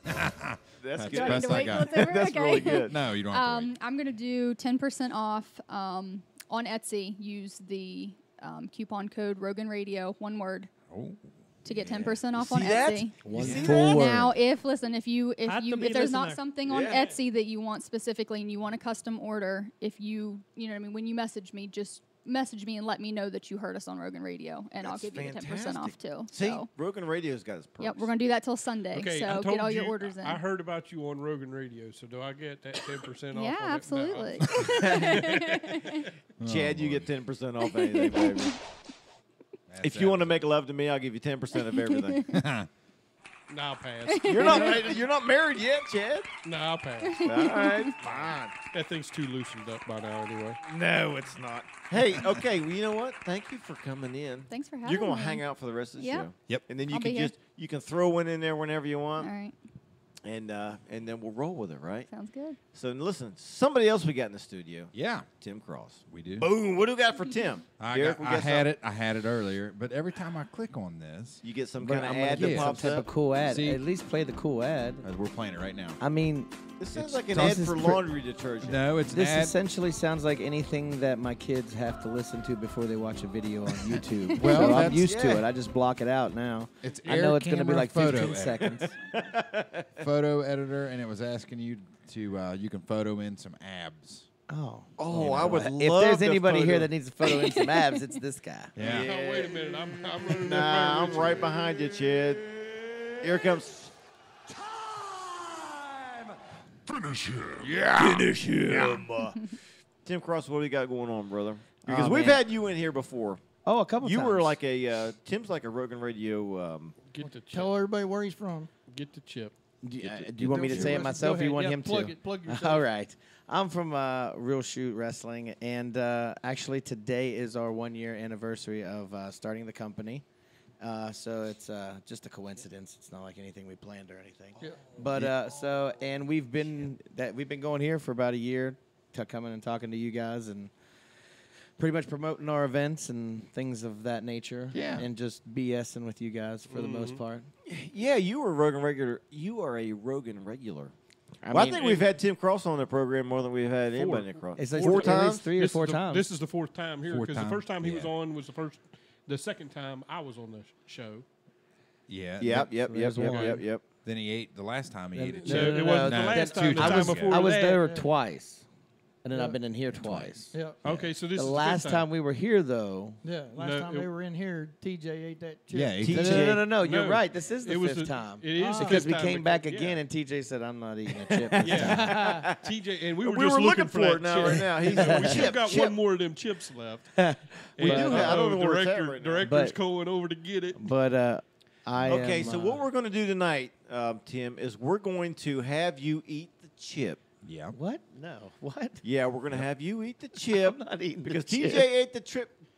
That's
That's
good.
the best
to
I
wait
got.
till it's over?
That's
Okay.
really good.
No, you don't have to wait.
I'm going to do 10% off on Etsy. Use the coupon code RoganRadio, one word,
Oh.
to get 10% off
See
on
that?
Etsy.
One
see
full word.
Now, if
Have to be
if there's not
listener.
something on
Yeah.
Etsy that you want specifically and you want a custom order, if you when you message me, just message me and let me know that you heard us on Rogan Radio, and I'll
That's
give you the 10% off too.
See,
So,
Rogan Radio's got his perks.
yep, we're gonna do that till Sunday.
Okay, I
so
told
get all your
you-
orders in.
I heard about you on Rogan Radio, so do I get that 10% off?
yeah,
on it?
absolutely.
Chad, you get 10% off anything, baby. If you want to make love to me, I'll give you 10% of everything.
No, I'll pass.
You're not married yet, Chad.
No, I'll pass.
All right, fine.
That thing's too loosened up by now anyway.
No, it's not. Hey, okay, well, you know what? Thank you for coming in.
Thanks for having
You're gonna
me.
hang out for the rest of the
Yep.
show.
Yep.
And then you
I'll
can
be here.
you can throw one in there whenever you want,
All right,
and then we'll roll with it, right?
sounds good.
So listen, somebody else we got in the studio,
Yeah,
Tim Cross.
we do.
Boom! What do we got for Tim? Derek, we
I
got
had
something?
it. I had it earlier, but every time I click on this,
You get some
But
kind
I'm
of
gonna
ad
get
that
some
pops
type
up.
of cool ad.
See-
At least play the cool ad.
we're playing it right now.
I mean,
This sounds
It's-
like an
this
ad
is
for
pre-
laundry detergent.
No, it's an
this
ad.
essentially sounds like anything that my kids have to listen to before they watch a video on YouTube.
Well,
so I'm
that's-
used to
yeah.
it. I just block it out now.
It's
I know
Air
it's going to be
Camera
like
photo
15
editor.
seconds.
Photo editor, and it was asking you to you can photo in some abs.
Oh.
Oh, I would
If
love
there's
to
anybody here
photo-
that needs a photo in some abs, it's this guy.
Yeah.
Oh, wait a minute. I'm running
Nah,
that
I'm right behind you, Chad. Here comes.
Finish him.
Yeah. Finish him. Tim Cross, what do we got going on, brother? Because we've
man.
had you in here before.
Oh, a couple
You
times.
were like a Tim's like a Rogan Radio.
Get the chip.
Tell everybody where he's from.
Get the chip.
Do you want me to say it myself or you want him to?
Plug yourself.
All right. I'm from Real Shoot Wrestling, and actually today is our 1-year anniversary of starting the company. So it's just a coincidence. It's not like anything we planned or anything.
Yeah.
But and we've been going here for about a year, coming and talking to you guys and pretty much promoting our events and things of that nature.
Yeah.
And just BSing with you guys for the most part.
Yeah, you were a Rogan regular. You are a Rogan regular.
I
Well, I
mean,
think we've had Tim Cross on the program more than we've had anybody across.
it's like
Four
at
times.
least 3 or 4 times.
This is the fourth time here
Fourth
because the
time,
first time he was
yeah.
on was the second time I was on the show.
Yeah.
Yep.
there's one.
Then he ate the last time he ate it.
So
No,
it
no,
wasn't
no,
the
no,
last
that's
time. The
two
time
times.
before
I was
that.
there twice, and then
Yeah.
I've been in here twice.
Yeah.
Okay, so this
The
is
last
fifth
time we were here, though.
Yeah. Last
No,
time
it-
they were in here, TJ ate that chip.
Yeah, he-
No. You're
No,
right. This is the
it was
fifth
the-
time.
it is the
because
fifth
we
time
came back
because-
again,
yeah.
and TJ said, "I'm not eating a chip." This time.
Yeah, TJ, and we were
We
just
were looking for
that
it now,
chip.
right now. He's
we
chip,
still got
chip.
one more of them chips left.
We do have. I don't know where it's at right now.
Director's
But-
going over to get it.
But I
Okay,
am,
so what we're going to do tonight, Tim, is we're going to have you eat the chip.
Yeah.
What? No. What?
Yeah, we're gonna have you eat the chip
I'm not eating
because
the
TJ
chip.
ate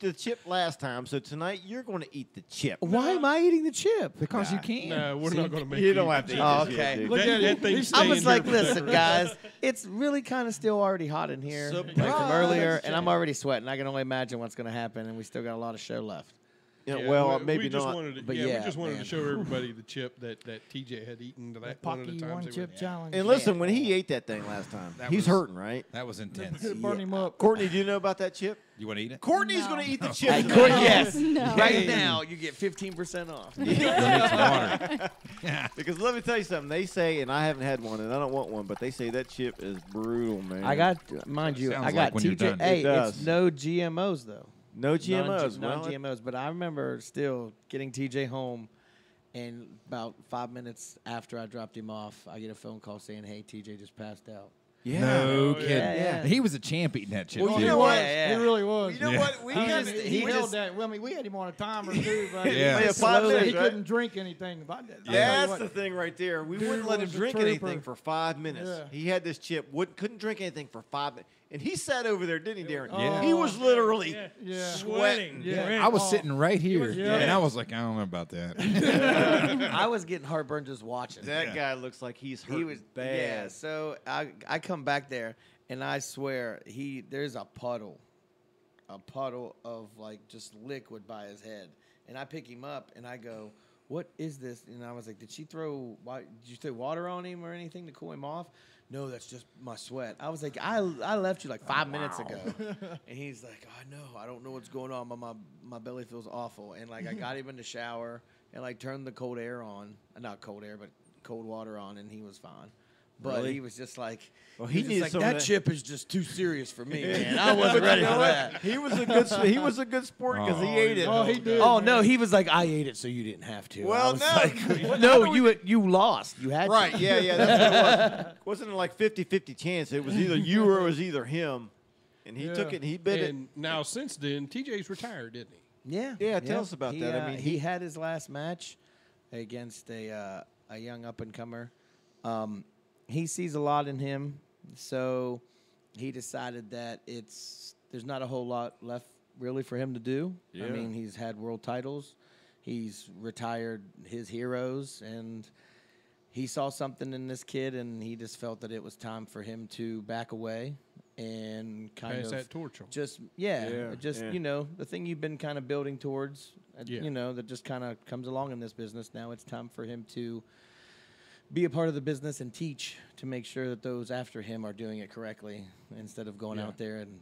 the chip last time. So tonight you're going to eat the chip.
Why am I eating the chip?
Because you can.
No, we're not going to make
You don't have to eat
Oh,
this
okay.
shit, dude.
Look at it.
thing's
I
staying
was
here
like,
for
listen,
decoration.
guys, it's really kind of still already hot in here, like from earlier, and I'm already sweating. I can only imagine what's going to happen, and we still got a lot of show left.
Yeah, well,
we
maybe
just
not.
Wanted to,
but
we
yeah,
just wanted
man.
to show everybody the chip that TJ had eaten. That one of the
Pocky
times
one
they
chip
were-
challenge.
And listen, when he ate that thing last time,
That
he's
was-
hurting, right?
That was intense.
It burned him up.
Courtney, do you know about that chip?
You want to eat it?
Courtney's
No.
going to eat the chip.
Hey,
tonight.
Courtney, yes.
No.
Right now, you get 15% off.
Go make some water. Yeah.
Because let me tell you something. They say, and I haven't had one, and I don't want one, but they say that chip is brutal, man.
I got, mind you,
Sounds
I got
like when you're
TJ.
done.
Hey,
It does.
it's no GMOs though.
no GMOs. Well,
Non-GMOs. But I remember still getting TJ home, and about 5 minutes after I dropped him off, I get a phone call saying, "Hey, TJ just passed out."
yeah.
No kidding.
yeah.
He was a champ eating that chip.
Well,
too.
you know what?
Yeah,
He really was.
You know
Yeah.
what? We
I mean,
got
he held
just-
that. Well, I mean, we had him on a timer too, but
Yeah.
Yeah, 5 minutes,
he
right?
couldn't drink anything. About that.
That's the thing right there. We
Dude
wouldn't let him
was a
drink
trooper.
anything for 5 minutes.
Yeah.
He had this chip, couldn't drink anything for 5 minutes. And he sat over there, didn't he, Darren?
Yeah.
He was literally
Yeah.
sweating.
Yeah.
I was sitting right here,
Yeah.
and I was like, I don't know about that.
I was getting heartburn just watching.
That guy looks like he's hurt
He was
bad.
Yeah, so I come back there, and I swear there's a puddle of like just liquid by his head, and I pick him up and I go, "What is this?" And I was like, Did you throw water on him or anything to cool him off?" "No, that's just my sweat." I was like, I left you like 5 minutes ago. And he's like, "I know, I don't know what's going on, but my belly feels awful." And like I got him in the shower and like turned the cold air on, not cold air, but cold water on, and he was fine. But
Really?
he was just like,
Well,
he
he
was
needs
like,
some of
that
that-
chip is just too serious for me, man. I wasn't ready for that.
He was a good sport because he
Oh,
ate it.
Oh, he did.
Oh
man.
no, he was like, I ate it so you didn't have to.
Well,
I was
no.
like, no, you lost. You had
Right,
to.
yeah, that's what it was. Wasn't it like 50-50 chance? It was either you or it was either him. And he took it and he bit it.
And now since then, TJ's retired, didn't he?
Yeah.
Yeah, tell us about that. I mean,
he had his last match against a young up and comer. He sees a lot in him, so he decided that there's not a whole lot left really for him to do.
Yeah.
I mean, he's had world titles, he's retired his heroes, and he saw something in this kid, and he just felt that it was time for him to back away and kind
Pass
of
that torch on.
just
Yeah.
you know, the thing you've been kind of building towards,
Yeah.
you know, that just kind of comes along in this business. Now it's time for him to be a part of the business and teach to make sure that those after him are doing it correctly instead of going
Yeah.
out there and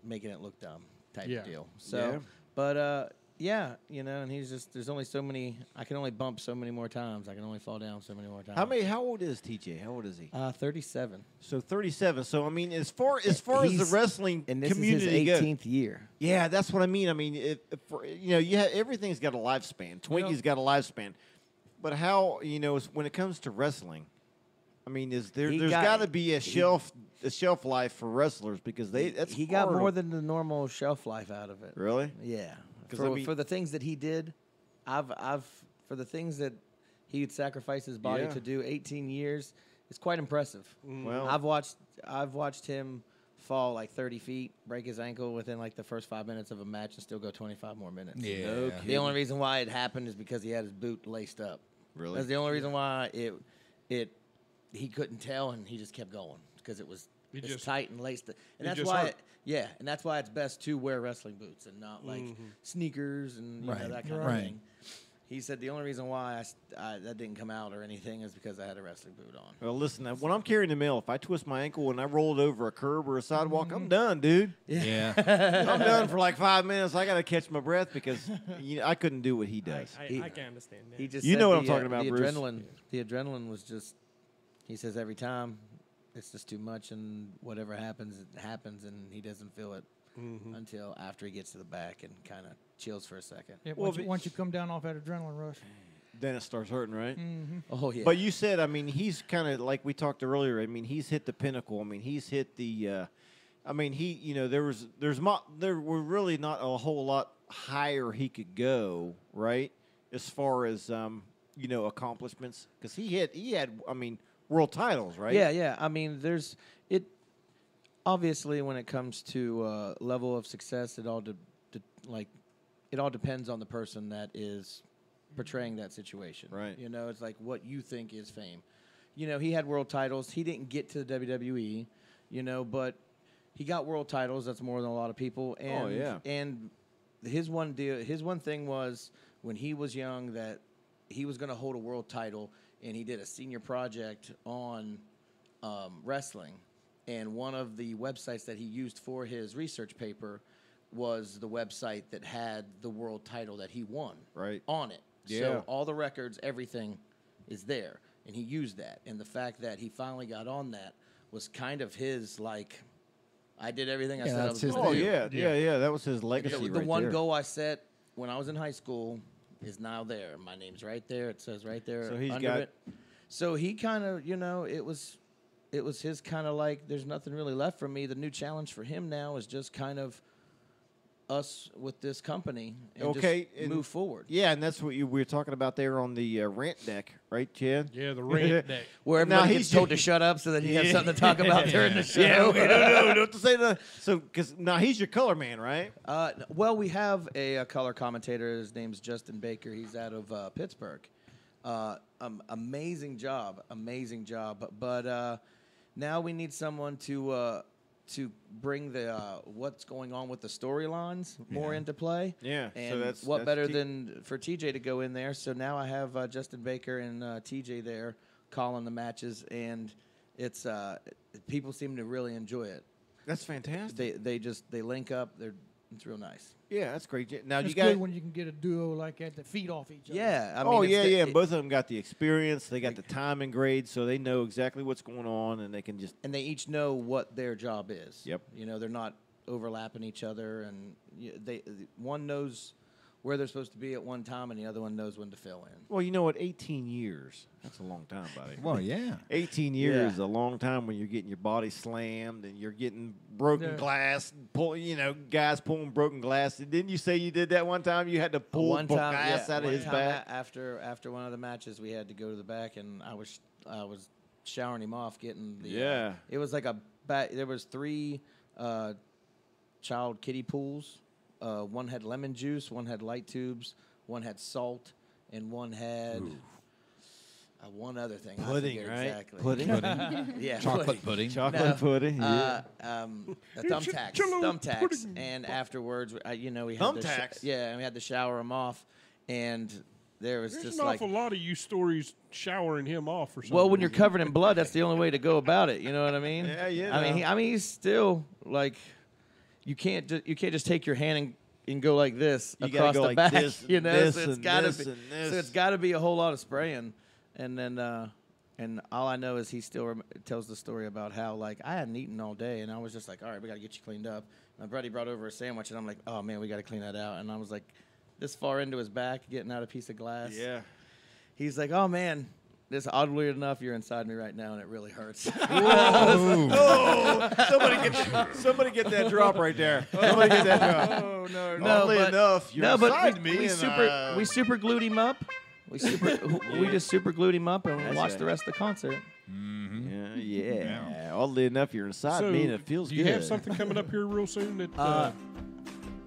making it look dumb type
Yeah.
of deal. So,
Yeah.
but yeah, you know, and he's just, there's only so many, I can only bump so many more times. I can only fall down so many more times.
how old is TJ? How old is he?
37.
So 37. So I mean, as far as the wrestling
And this
community
is his
goes,
18th year.
yeah, that's what I mean. I mean, you have everything's got a lifespan. Twinkie's got a lifespan, but how when it comes to wrestling, I mean, there's got to be a shelf life for wrestlers because
he got more than the normal shelf life out of it.
Really?
Yeah.
'Cause,
For,
I mean-
for the things that he did, for the things that he would sacrifice his body
Yeah.
to do, 18 years, it's quite impressive.
Well-
I've watched him fall like 30 feet, break his ankle within like the first 5 minutes of a match, and still go 25 more minutes.
Yeah.
The only reason why it happened is because he had his boot laced up.
Really?
That's the only reason why he couldn't tell, and he just kept going because it's
just-
tight and laced. And
it
that's
just
why,
hurt.
and that's why it's best to wear wrestling boots and not like sneakers and you know,
Right.
that kind of
Right.
thing. He said the only reason why that didn't come out or anything is because I had a wrestling boot on.
Well, listen, when I'm carrying the mail, if I twist my ankle and I roll it over a curb or a sidewalk, I'm done, dude.
Yeah.
I'm done for like 5 minutes. I got to catch my breath because I couldn't do what he does.
I can understand that.
He just
You
said
know what I'm
the,
talking about,
the
Bruce.
the adrenaline was just. He says every time it's just too much, and whatever happens, it happens, and he doesn't feel it until after he gets to the back and kind of chills for a second.
Yeah,
Well,
once you come down off that adrenaline rush.
Then it starts hurting, right?
Oh yeah.
But you said, I mean, he's kind of like we talked earlier. I mean, he's hit the pinnacle. I mean, he's hit the. I mean, there were really not a whole lot higher he could go, right? As far as accomplishments, because he had, I mean, world titles, right?
Yeah, yeah. I mean, there's it. Obviously, when it comes to level of success, it all it all depends on the person that is portraying that situation.
Right.
You know, it's like what you think is fame. You know, he had world titles. He didn't get to the WWE, you know, but he got world titles. That's more than a lot of people. And,
yeah.
And his one thing was when he was young that he was going to hold a world title, and he did a senior project on wrestling. And one of the websites that he used for his research paper was the website that had the world title that he won on it.
Yeah.
So all the records, everything is there. And he used that. And the fact that he finally got on that was kind of his, like, I did everything I said I was going to do.
Oh, yeah. That was his legacy
The
right
one
there.
goal I set when I was in high school is now there. My name's right there. It says right there
So he's
under
got-
it. So he kind of, you know, it was his kind of like, there's nothing really left for me. The new challenge for him now is just kind of us with this company and just move forward.
Yeah, and that's what we were talking about there on the rant deck, right, Chad?
Yeah, the rant deck.
Where everybody gets told to shut up so that you have something to talk about during the show.
Yeah, we don't know what to say. So, because now he's your color man, right?
Well, we have a color commentator. His name's Justin Baker. He's out of Pittsburgh. Amazing job. But now we need someone to bring the what's going on with the storylines more into play.
Yeah, so
and
that's
better than for TJ to go in there. So now I have Justin Baker and TJ there calling the matches, and it's people seem to really enjoy it.
That's fantastic.
They link up. It's real nice.
Yeah, that's great. Now
It's
you got
good when you can get a duo like that to feed off each other.
Yeah, I mean,
And both of them got the experience. They got the time and grade, so they know exactly what's going on, and they can just.
And they each know what their job is.
Yep.
You know, they're not overlapping each other, and one knows where they're supposed to be at one time, and the other one knows when to fill in.
Well, you know what? 18 years. That's a long time, buddy.
Well, yeah.
18 years is a long time when you're getting your body slammed and you're getting broken glass, guys pulling broken glass. Didn't you say you did that one time? You had to pull glass out of his back?
After one of the matches, we had to go to the back, and I was showering him off, getting the.
Yeah.
It was like there was 3 child kiddie pools. One had lemon juice, one had light tubes, one had salt, and one had one other thing.
Pudding,
I forget
right?
Exactly.
Pudding.
Yeah,
Chocolate pudding.
Chocolate pudding. Yeah.
Thumbtacks. And afterwards, we had
Thumbtacks?
we had to shower him off, and there was
There's
just
an
like.
awful lot of you stories showering him off or something.
Well, when you're covered in blood, that's the only way to go about it. You know what I mean?
Yeah.
I mean, he's still like. You can't just take your hand and go like this
You
across
gotta go
the
like
back.
this,
You know,
this,
so it's
and
gotta
this,
be.
and this.
So it's got to be a whole lot of spraying, and then and all I know is he still tells the story about how like I hadn't eaten all day, and I was just like, all right, we got to get you cleaned up. My buddy brought over a sandwich, and I'm like, oh man, we got to clean that out. And I was like, this far into his back, getting out a piece of glass.
Yeah.
He's like, oh man. This oddly enough, you're inside me right now, and it really hurts.
Oh, somebody get that drop right there. Somebody get that drop.
Oh no,
Oddly enough, you're inside me.
We super glued him up. We just super glued him up and watched the rest of the concert.
Mm-hmm. Yeah. Oddly enough, you're inside
So,
me, and it feels
do
good.
you have something coming up here real soon that?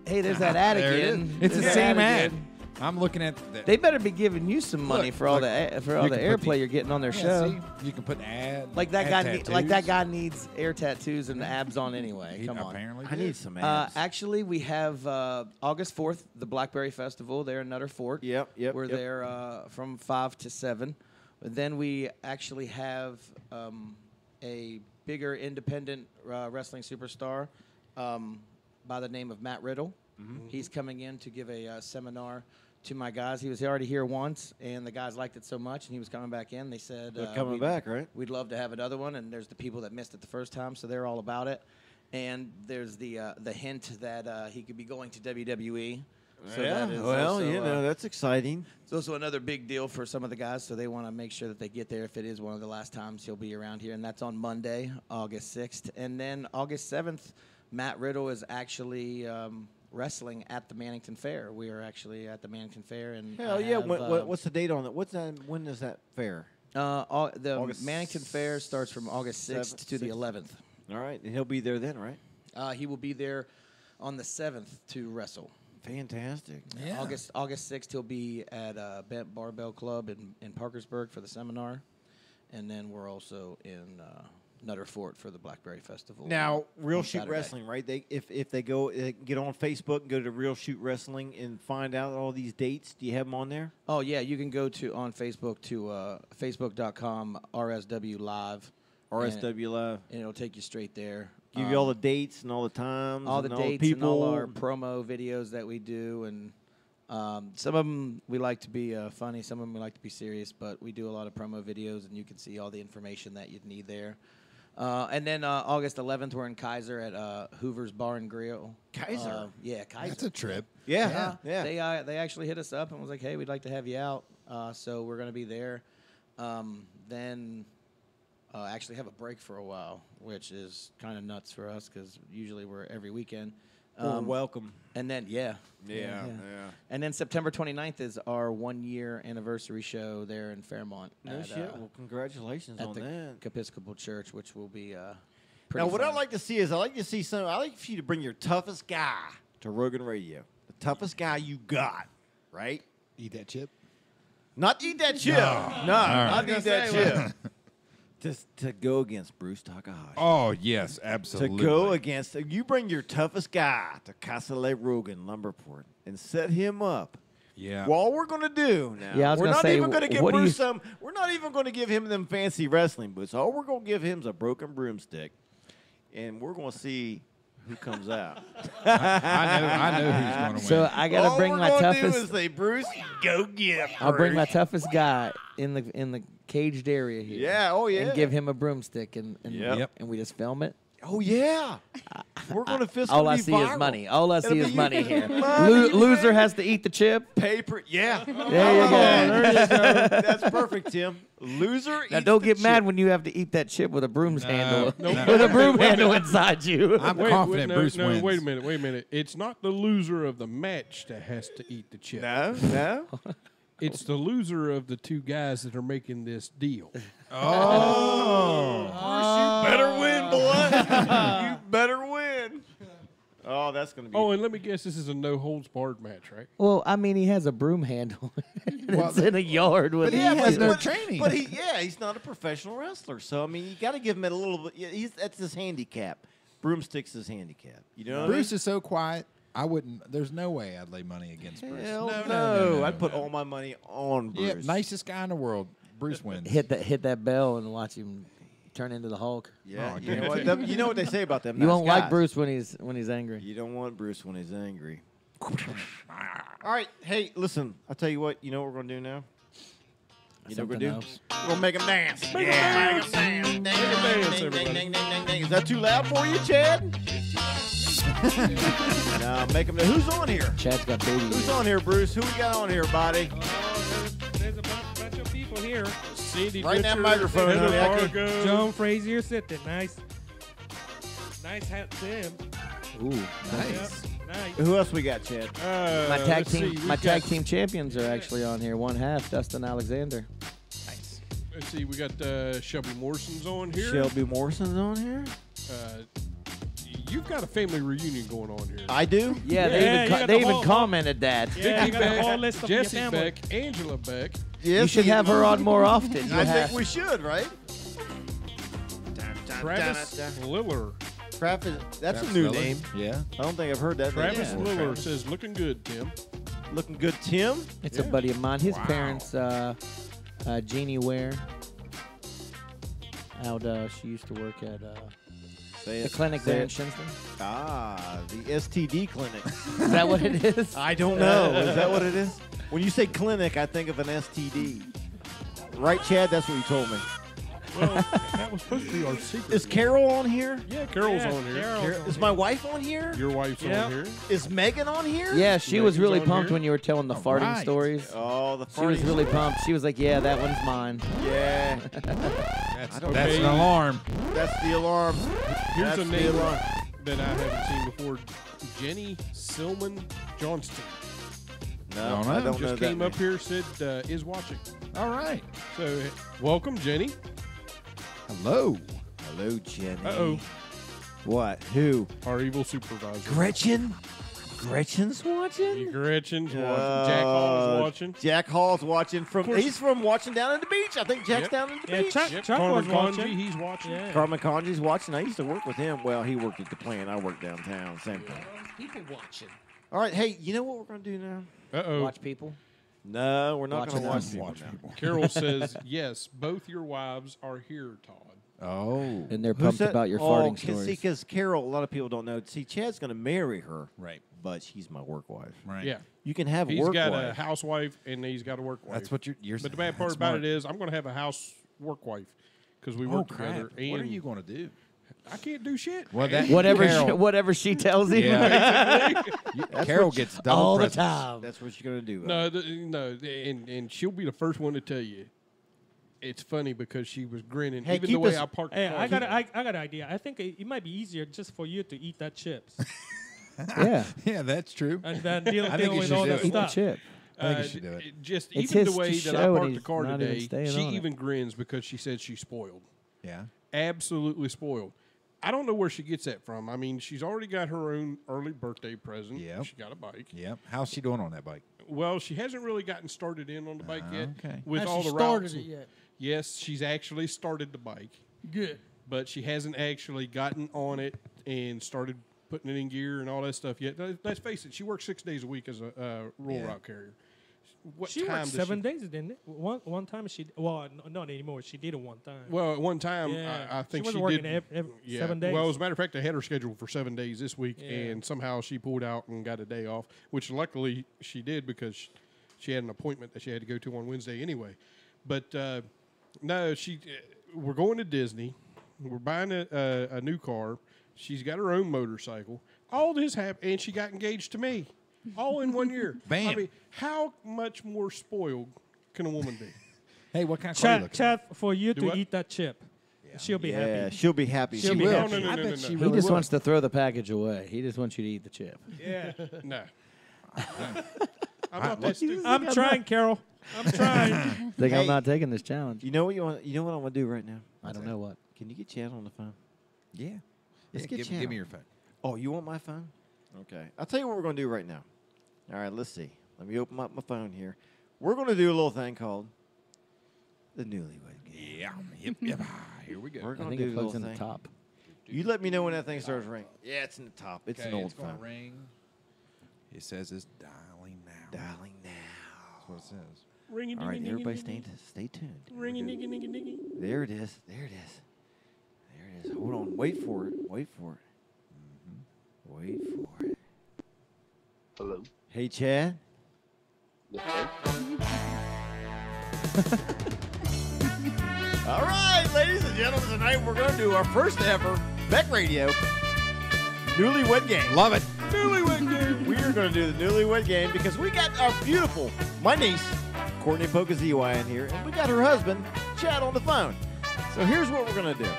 Hey, there's that ad
There it
again.
is. It's the
There's
same
that
ad. I'm looking at that.
They better be giving you some money
Look,
for all
look,
the
you can
airplay
put
you're getting on their
Yeah,
show.
see? You can put ad.
Like that
ad
guy,
tattoos.
needs air tattoos and abs on anyway. Come on.
Apparently,
I
did.
need some abs.
Actually, we have August 4th, the Blackberry Festival there in Nutter Fort.
Yep.
We're there from 5 to 7. But then we actually have a bigger independent wrestling superstar by the name of Matt Riddle. Mm-hmm. He's coming in to give a seminar to my guys. He was already here once, and the guys liked it so much, and he was coming back in. They said,
They're coming back, right?
We'd love to have another one, and there's the people that missed it the first time, so they're all about it. And there's the hint that he could be going to WWE. So that is also,
that's exciting.
It's also another big deal for some of the guys, so they want to make sure that they get there if it is one of the last times he'll be around here, and that's on Monday, August 6th. And then August 7th, Matt Riddle is actually wrestling at the Mannington Fair. We are actually at the Mannington Fair. And
Hell yeah. What's the date on it? When is that fair?
The
August
Mannington Fair starts from August 6th to the 11th.
All right, and he'll be there then, right?
He will be there on the 7th to wrestle.
Fantastic.
Yeah.
August 6th, he'll be at Bent Barbell Club in Parkersburg for the seminar. And then we're also in Nutter Fort for the Blackberry Festival.
Now, Real
on
Shoot
Saturday.
Wrestling, right? If they go get on Facebook and go to Real Shoot Wrestling and find out all these dates, do you have them on there?
Oh, yeah. You can go on Facebook to facebook.com RSW Live.
RSW Live.
And it'll take you straight there.
Give you all the dates and all the times.
All the
and
dates
people.
and all our promo videos that we do. And some of them we like to be funny. Some of them we like to be serious. But we do a lot of promo videos, and you can see all the information that you'd need there. And then August 11th, we're in Kaiser at Hoover's Bar and Grill.
Kaiser?
Yeah, Kaiser.
That's a trip.
Yeah.
They actually hit us up and was like, hey, we'd like to have you out. So we're going to be there. Then actually have a break for a while, which is kind of nuts for us because usually we're every weekend.
Welcome.
And then, yeah. And then September 29th is our 1-year anniversary show there in Fairmont.
No shit. Well, congratulations
at
on
the
that.
Episcopal Church, which will be
Now,
pretty
what
fun.
I like to see is I like for you to bring your toughest guy to Rogan Radio. The toughest guy you got, right?
Eat that chip?
Not eat that chip. No, not eat that chip. To go against Bruce Takahashi.
Oh, yes, absolutely.
To go against, you bring your toughest guy to Casa Le Rogan, Lumberport, and set him up.
Yeah.
Well, all we're going to do now,
Yeah, I was
we're
gonna
not
say,
even going to give
what do
Bruce
you-
we're not even going to give him them fancy wrestling boots. All we're going to give him is a broken broomstick, and we're going to see who comes out.
I know who's going to win.
So I got to bring my
All we're
toughest.
going to do is say, Bruce, go get him.
I'll bring my
Bruce."
toughest guy in the caged area here.
Yeah, oh, yeah.
And give him a broomstick and
Yep.
and we just film it.
Oh, yeah. We're going to fist
All I see is money. All I see is money here.
Money.
Loser has to eat the chip.
Paper, yeah.
There you go.
That's perfect, Tim. Loser.
Now
eats
don't
the
get mad
chip.
when you have to eat that chip with a broom's handle.
no.
With a broom handle inside you.
I'm confident Bruce
no,
wins.
wait a minute. It's not the loser of the match that has to eat the chip.
No.
It's the loser of the two guys that are making this deal.
Oh. You better win, boy. You better win. Oh, that's going to be.
Oh, and let me guess, this is a no-holds-barred match, right?
Well, I mean, he has a broom handle. It's in a yard with
but he
him.
has no training.
But he's not a professional wrestler. So, I mean, you got to give him a little bit. Yeah, that's his handicap. Broomstick's his handicap. You know what
Bruce is so quiet. I wouldn't. There's no way I'd lay money against Bruce.
Hell no. I'd put all my money on Bruce.
Yeah, nicest guy in the world. Bruce wins.
Hit that bell and watch him turn into the Hulk.
Yeah.
Oh,
you know what? You know what they say about them.
You
nice
won't like
guys.
Bruce when he's angry.
You don't want Bruce when he's angry. All right. Hey, listen. I'll tell you what. You know what we're going to do now? You know what we're going to do? We're going to make them dance. Make them dance. Ding, ding, ding, ding, ding, ding, ding. Is that too loud for you, Chad? No, make them. Who's on here?
Chad's got baby.
Who's on here, Bruce? Who we got on here, buddy?
There's a bunch of people here.
Cindy
Right in that
Richard,
microphone,
Heather
honey. I can-
Fargo.
Joan Frazier sitting. Nice hat to him.
Ooh,
Yep,
nice.
nice.
Who else we got, Chad?
My tag
let's see,
team,
we've
my tag
got-
team champions are actually on here. One half, Dustin Alexander.
Let's see, we got Shelby Morrison's on here.
Shelby Morrison's on here.
You've got a family reunion going on here.
I do.
Yeah,
Yeah,
they
you
even
got
they
the
even
whole-
commented that.
Yeah,
Vicky
you got a whole
Beck,
list of your
Jesse
family.
Beck, Angela Beck.
Yes,
You should have her on more often.
I think we should, right?
Travis Liller.
Travis, that's
Travis
a new
Liller?
name.
Yeah.
I don't think I've heard that
Travis
name.
Liller says, looking good, Tim.
Looking good, Tim.
It's a buddy of mine. His parents, Jeannie Ware. Out, she used to work at
Say
the
it.
clinic
Say
there in
it.
Shinston.
Ah, the STD clinic.
Is that what it is?
I don't know. Is that what it is? When you say clinic, I think of an STD. Right, Chad? That's what you told me.
Well, that was supposed to be our secret.
Is Carol on here?
Yeah, Carol's
Yeah,
on here.
Carol's on
Is my wife on here?
Your wife's
Yeah.
on here.
Is Megan on here?
Yeah, she
Yeah,
was
he's
really
on
pumped
here.
when you were telling the farting
right.
stories.
Oh, the
She was
farting
really
story.
pumped. She was like, "Yeah, that one's mine."
Yeah.
That's
Okay.
an alarm.
That's the alarm.
Here's
That's
a
the
name
alarm.
that I haven't seen before. Jenny Silman Johnston.
No,
Don't
I
know.
don't know
Just
that
came
name.
up here, said is watching.
All right.
So, welcome, Jenny.
Hello.
Hello, Jenny.
Uh-oh.
What? Who?
Our evil supervisor.
Gretchen? Gretchen's watching?
Gretchen's watching. Jack Hall's watching.
Jack Hall's watching from.
course.
He's from watching down at the beach. I think Jack's down at the beach.
Chuck was
Carmen
watching.
Conji, he's watching.
Yeah.
Carmen Conji's watching. I used to work with him. Well, he worked at the plant. I worked downtown. Same thing.
People watching.
All right. Hey, you know what we're going to do now?
Uh-oh.
Watch people.
No, we're not
Watch
going to
them.
watch people.
Watch
now.
people.
Carol says, yes, both your wives are here, Todd.
Oh.
And they're
Who
pumped
said-
about your
oh,
farting
See,
stories.
because Carol, a lot of people don't know. See, Chad's going to marry her.
Right.
But she's my work wife.
Right.
Yeah.
You can have a
He's
work
got
wife.
a housewife and he's got a work wife.
That's what you're
But the
saying.
bad part
That's
about
smart.
it is I'm going to have a house work wife because we
Oh,
work
crap.
together. And
What are you going to do?
I can't do shit.
Well, that
Whatever she tells him.
Yeah. Carol gets double
all the
presents.
time.
That's what you're going to do.
No, and she'll be the first one to tell you. It's funny because she was grinning.
Hey,
even the
keep
way
us-
I parked
Hey,
the car.
I got an idea. I think it might be easier just for you to eat that chips
Yeah.
Yeah, that's true.
and then deal
I think you
with
should
all
do
that
it.
Eat the
stuff.
chip.
I think you should do it.
Just
It's
even the
his
way
to
that I
show, and
parked the
he's
car
not even
today,
staying
she
on it.
even grins because she said she's spoiled.
Yeah.
Absolutely spoiled. I don't know where she gets that from. I mean, she's already got her own early birthday present.
Yep.
She got a bike.
Yep. How's she doing on that bike?
Well, she hasn't really gotten started in on the bike yet.
Okay.
With
Has
all
she
the
started
routes.
it yet?
Yes, she's actually started the bike,
Good.
but she hasn't actually gotten on it and started putting it in gear and all that stuff yet. Let's face it, she works 6 days a week as a rural route carrier. What
She
time
worked
does
7 days, didn't it? One time she not anymore. She did it one time.
Well, at one time,
Yeah.
I think
She was
she
working
did.
7 days.
Well, as a matter of fact, I had her scheduled for 7 days this week,
Yeah.
and somehow she pulled out and got a day off, which luckily she did because she had an appointment that she had to go to on Wednesday anyway. But no, we're going to Disney. We're buying a new car. She's got her own motorcycle. All this happened, and she got engaged to me. All in 1 year.
Bam.
I mean, how much more spoiled can a woman be?
Hey, what kind of car you looking
Chad, for you
Do
to
what?
eat that chip, she'll be
Yeah,
happy.
she'll be happy.
She'll
She
be
will.
happy.
No,
I bet
no.
she
He
really
just
will.
wants to throw the package away. He just wants you to eat the chip.
Yeah,
No. I'm not that stupid.
I'm trying, Carol. I'm trying.
Think
Hey.
I'm not taking this challenge.
You know what you want? You know what I want to do right now?
I don't know what.
Can you get Chad on the phone?
Yeah.
Let's
Yeah,
get
give,
Chad.
give me
on.
your phone.
Oh, you want my phone? Okay. I'll tell you what we're going to do right now. All right, let's see. Let me open up my phone here. We're going to do a little thing called the Newlywed Game.
Yeah. Yep. Here we go.
We're
I
going to
think
do
it
a
plugs
little
in the
thing.
top.
You let me know when that thing starts ringing. Yeah, it's in the top. It's
Okay,
an old
it's gonna
phone.
ring. It says it's dialing now.
Dialing now.
That's what it says.
Ring
All right, everybody stay tuned.
Ring a nigga nigga nigga.
There it is. There it is. There it is. Hold on. Wait for it. Wait for it. Wait for it.
Hello.
Hey, Chad. All right, ladies and gentlemen, tonight we're going to do our first ever Beck Radio Newlywed Game.
Love it.
Newlywed Game. We are going to do the Newlywed Game because we got our beautiful, my niece, Courtney Pokaziwa in here, and we got her husband, Chad, on the phone. So here's what we're going to do.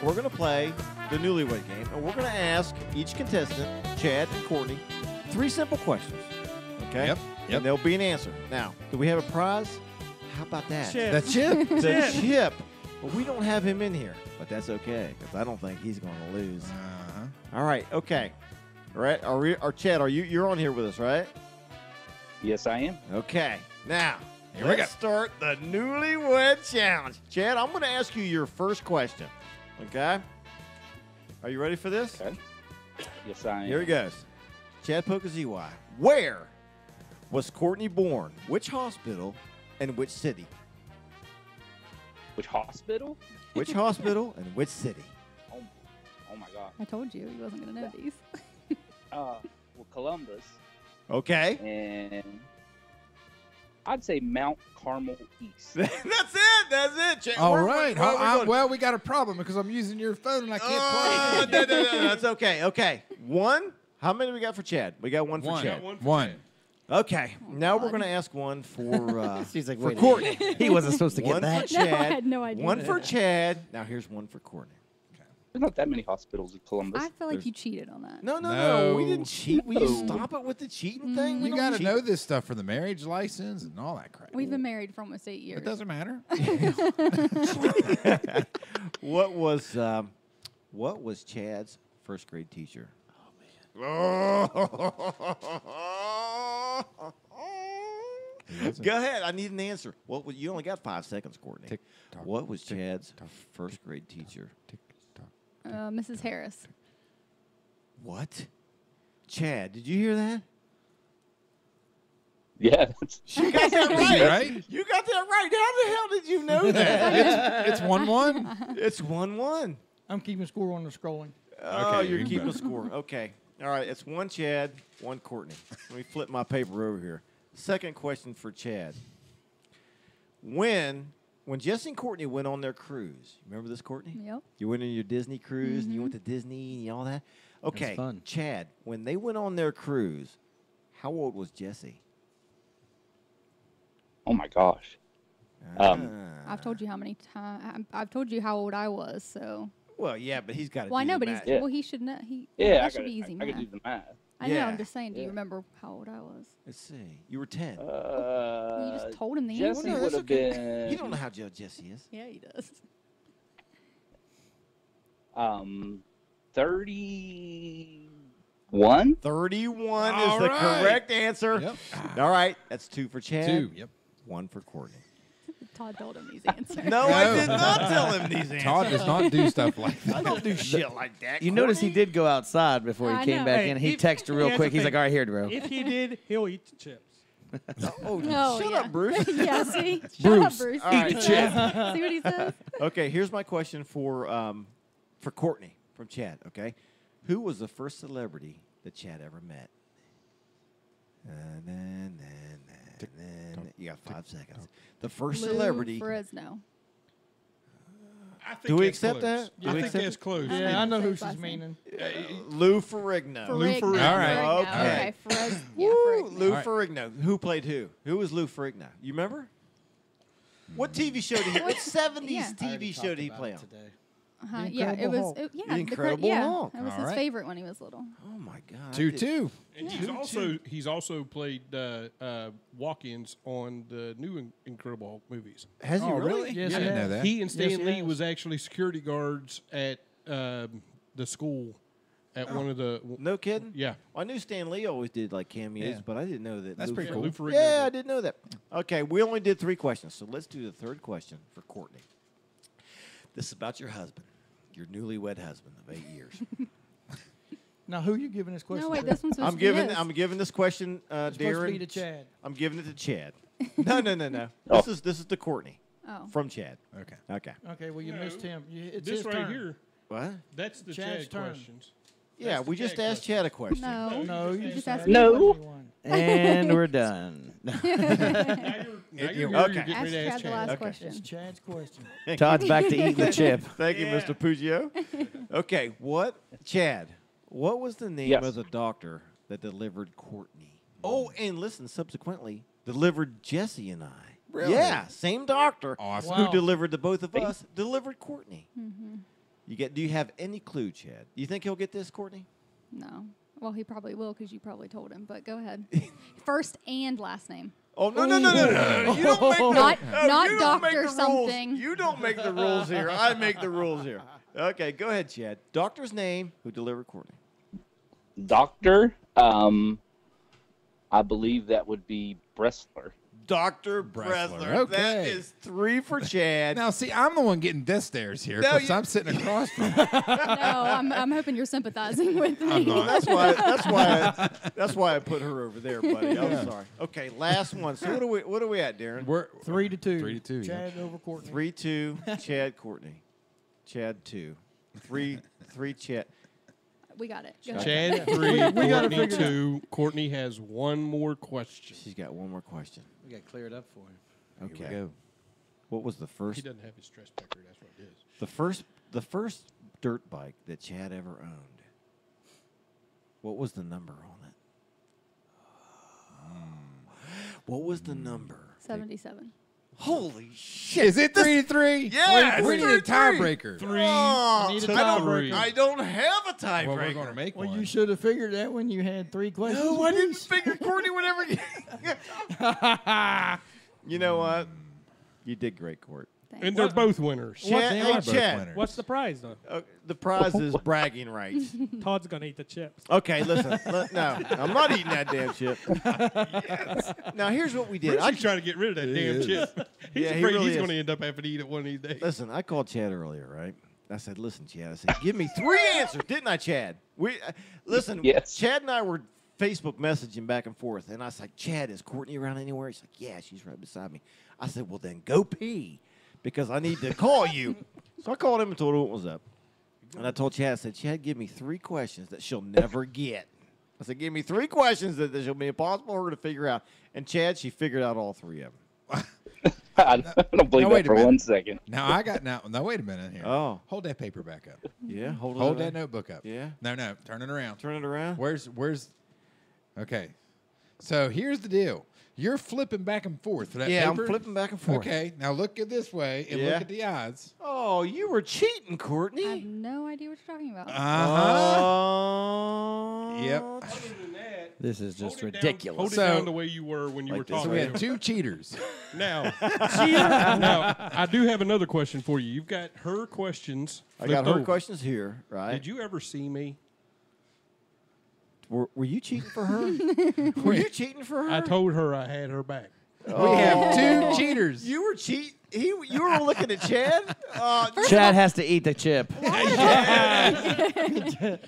We're going to play the Newlywed Game, and we're going to ask each contestant, Chad and Courtney, 3 simple questions. Okay?
Yep.
And there'll be an answer. Now, do we have a prize? How about that?
Chip.
That chip.
The chip. Well, we don't have him in here, but that's okay because I don't think he's going to lose.
Uh-huh.
All right. Okay. All right. Chad, you're on here with us, right?
Yes, I am.
Okay. Now,
Here we go.
let's start the Newlywed Challenge. Chad, I'm going to ask you your first question. Okay? Are you ready for this?
Okay. Yes, I am.
Here he goes. Chad Pokaziwa. Where was Courtney born? Which hospital and which city?
Which hospital?
Which hospital and which city?
Oh my God.
I told you he wasn't going to know these.
Well, Columbus,
Okay.
and I'd say Mount Carmel East.
That's it. That's it. Chad.
All
Where-
right.
where are we going?
Well, we got a problem because I'm using your phone and I can't
Oh,
play it.
no. That's okay. Okay. One. How many we got for Chad? We got one for
One.
Chad.
One.
Okay. Now we're going to ask one for
She's like,
for
wait,
Courtney.
he wasn't supposed to get
One
that.
for Chad.
No, I had no idea.
One for Chad. Now here's one for Courtney.
There's not that many hospitals in Columbus.
I feel like you cheated on that.
No. We
No.
didn't cheat. Will you stop it with the cheating thing? We
You
don't
got to
cheat.
know this stuff for the marriage license and all that crap.
We've been married for almost 8 years.
It doesn't matter.
What was Chad's first grade teacher? Go ahead. I need an answer. You only got 5 seconds, Courtney.
Tick-tock,
What was Chad's
tick-tock,
first grade teacher?
Mrs. Harris.
What? Chad, did you hear that?
Yeah, that's
You got that right. You got that right. How the hell did you know that?
It's 1-1.
It's 1-1.
I'm keeping score on the scrolling.
Oh,
Okay,
you're
you
keeping
bet.
score. Okay. All right. It's 1 Chad, 1 Courtney. Let me flip my paper over here. Second question for Chad. When Jesse and Courtney went on their cruise, remember this, Courtney?
Yep.
You went on your Disney cruise and you went to Disney and all that? Okay.
fun.
Chad, when they went on their cruise, how old was Jesse?
oh my gosh.
I've told you how many times. I've told you how old I was. So.
Well, yeah, but he's got to
Well, I
do
know,
the
but
math.
he's well. He should know.
Yeah,
that should be easy
I
math.
could do the math.
I know.
Yeah.
I'm just saying. Do you
Yeah.
remember how old I was?
Let's see. You were 10.
You just told him the
Jesse
answer.
no,
would
that's
have
okay.
been.
You don't know how Jesse is.
Yeah, he does.
31.
31
All
is the
right.
correct answer.
Yep.
All right. That's 2 for Chad.
2. Yep.
1 for Courtney.
Todd told him these answers.
No, I did not tell him these answers.
Todd does not do stuff like
I
that.
don't do shit like that.
You notice he did go outside before he
I
came
know.
back
Hey,
in. He
if-
texted real
here's
quick.
the
He's like,
thing.
all right, here, bro.
If he did, he'll eat the chips.
Oh,
No,
shut
yeah.
up, Bruce.
Yeah, see? Shut
Bruce,
up, Bruce.
all right.
Eat the chip. See what he says?
Okay, here's my question for Courtney from Chad. Okay, who was the first celebrity that Chad ever met? You got 5 seconds. The first
Lou
celebrity.
Fresno.
I think
Do we
that's
accept
close.
that?
I
Do we
think
accept
that's close.
I
Yeah,
know
I know who
his
she's
last name.
meaning.
Lou Ferrigno.
Ferrigno.
All right.
Ferrigno.
Okay.
Yeah,
Woo,
Ferrigno.
Lou
All right.
Ferrigno. Who played who? Who was Lou Ferrigno? You remember? What TV show did he? What 70s
Yeah.
TV show did he play on?
Uh-huh.
The
Yeah, it
Incredible
was.
Hulk.
Yeah,
The Incredible
yeah,
Hulk.
It was
All
his
right.
favorite when he was little.
Oh my God!
2-2.
And
Yeah.
he's also played walk-ins on the new Incredible Hulk movies.
Has he
Oh,
really?
Yes,
I didn't
he
know
has.
that.
He and Stan
Yes, he
Lee
has.
was actually security guards at the school at one of the.
No kidding.
Yeah.
I knew Stan Lee always did like cameos,
Yeah.
but I didn't know that.
That's
Lou
pretty
Ferrigno-
cool.
Lou Ferrigno
Yeah,
did.
I didn't know that. Okay, we only did 3 questions, so let's do the third question for Courtney. This is about your husband, your newlywed husband of 8 years.
Now, who you giving this question
No, wait,
to?
this one's supposed
I'm
to
giving
be his.
I'm giving this question,
It's supposed to be
Darren.
to Chad.
I'm giving it to Chad. No.
Oh.
This is to Courtney
Oh.
from Chad.
Okay.
Okay.
Okay, well, you
No,
missed him. It's
This
his
right
turn.
here,
What?
that's the
Chad's
Chad
turn.
questions.
Yeah,
That's
we
the
just
Chad
asked Chad a question.
No.
No, you
just
just
asked
asked
me
No.
a question.
And we're done.
Now you're
Okay.
getting ready
Ask
to
Chad
ask
the last
Chad.
It's
question.
Chad's question.
Todd's back to eating the chip.
Thank you, Mr. Puggio. Okay, Chad, what was the name
Yes.
of the doctor that delivered Courtney? Oh, and listen, subsequently, delivered Jesse and I.
Really?
Yeah, same doctor
Awesome.
who
Wow.
delivered the both of us, delivered Courtney.
Mm-hmm.
Do you have any clue, Chad? Do you think he'll get this, Courtney?
No. Well, he probably will because you probably told him. But go ahead. First and last name.
Oh, no. You don't make the,
Not
you don't make
doctor
the rules.
something.
You don't make the rules here. I make the rules here. Okay, go ahead, Chad. Doctor's name who delivered Courtney.
Doctor, I believe that would be Bressler.
Dr.
Bressler.
Bressler. That
Okay.
is 3 for Chad.
Now, see, I'm the one getting death stares here
No,
because I'm sitting across from him.
No, I'm hoping you're sympathizing with me.
That's why I put her over there, buddy. I'm sorry. Okay, last one. So what are we at, Darren?
We're
3-2.
3-2. Yeah.
Chad over Courtney.
3-2, Chad, Courtney. Chad 2. 3 Chad.
We got it. Go ahead.
Chad 3,
We gotta
Courtney
figure it
2. Courtney has one more question.
She's got one more question.
We got to clear it up for him.
Okay.
Here we go.
What was the
He
first
doesn't have his stress pecker. That's what it is.
the first dirt bike that Chad ever owned? What was the number on it? What was the number?
77.
Holy shit!
Is it 3-3?
Yeah,
we need a tiebreaker.
Oh,
I need a
I don't-
tiebreaker.
I don't have a tiebreaker.
Well, we're gonna make
Well,
one.
you should have figured that when you had 3 questions.
No, I didn't
apiece.
figure Courtney would ever get. You know what? You did great, Court.
And they're both winners.
Chad, hey, Chad.
What's the prize, though?
The prize is bragging rights.
Todd's going to eat the chips.
Okay, listen. No, I'm not eating that damn chip. Yes. Now, here's what we did.
Bruce is trying to get rid of that damn chip. He's
Yeah, he
afraid
really
he's
is.
going to end up having to eat it one of these days.
Listen, I called Chad earlier, right? I said, listen, Chad. I said, give me 3 answers, didn't I, Chad? Listen,
Yes.
Chad and I were Facebook messaging back and forth, and I was like, Chad, is Courtney around anywhere? He's like, yeah, she's right beside me. I said, well, then go pee, because I need to call you. So I called him and told him what was up. And I told Chad, I said, Chad, give me 3 questions that she'll never get. I said, give me 3 questions that she'll be impossible for her to figure out. And Chad, she figured out all 3 of them.
I don't believe
wait
that
a
for 1
minute.
second.
Now wait a minute here.
Oh.
Hold that paper back up.
Yeah,
Hold that notebook up.
Yeah.
No, turn it around.
Turn it around.
Where's okay. So here's the deal. You're flipping back and forth for that
Yeah,
paper?
I'm flipping back and forth.
Okay, now look at this way and
Yeah.
look at the odds.
Oh, you were cheating,
I have
Courtney.
no idea what you're talking about.
Yep.
This is just
Hold it down-
ridiculous.
Hold it
So-
down the way you were when you
Like
were
this.
talking.
So we had 2 cheaters.
Now, now, I do have another question for you. You've got her questions.
I got
flipped
her
over.
questions here, right?
Did you ever see me?
Were you cheating for her? Were you cheating for her?
I told her I had her back.
We have 2 cheaters.
You were cheating. You were looking at Chad.
Chad has to eat the chip. That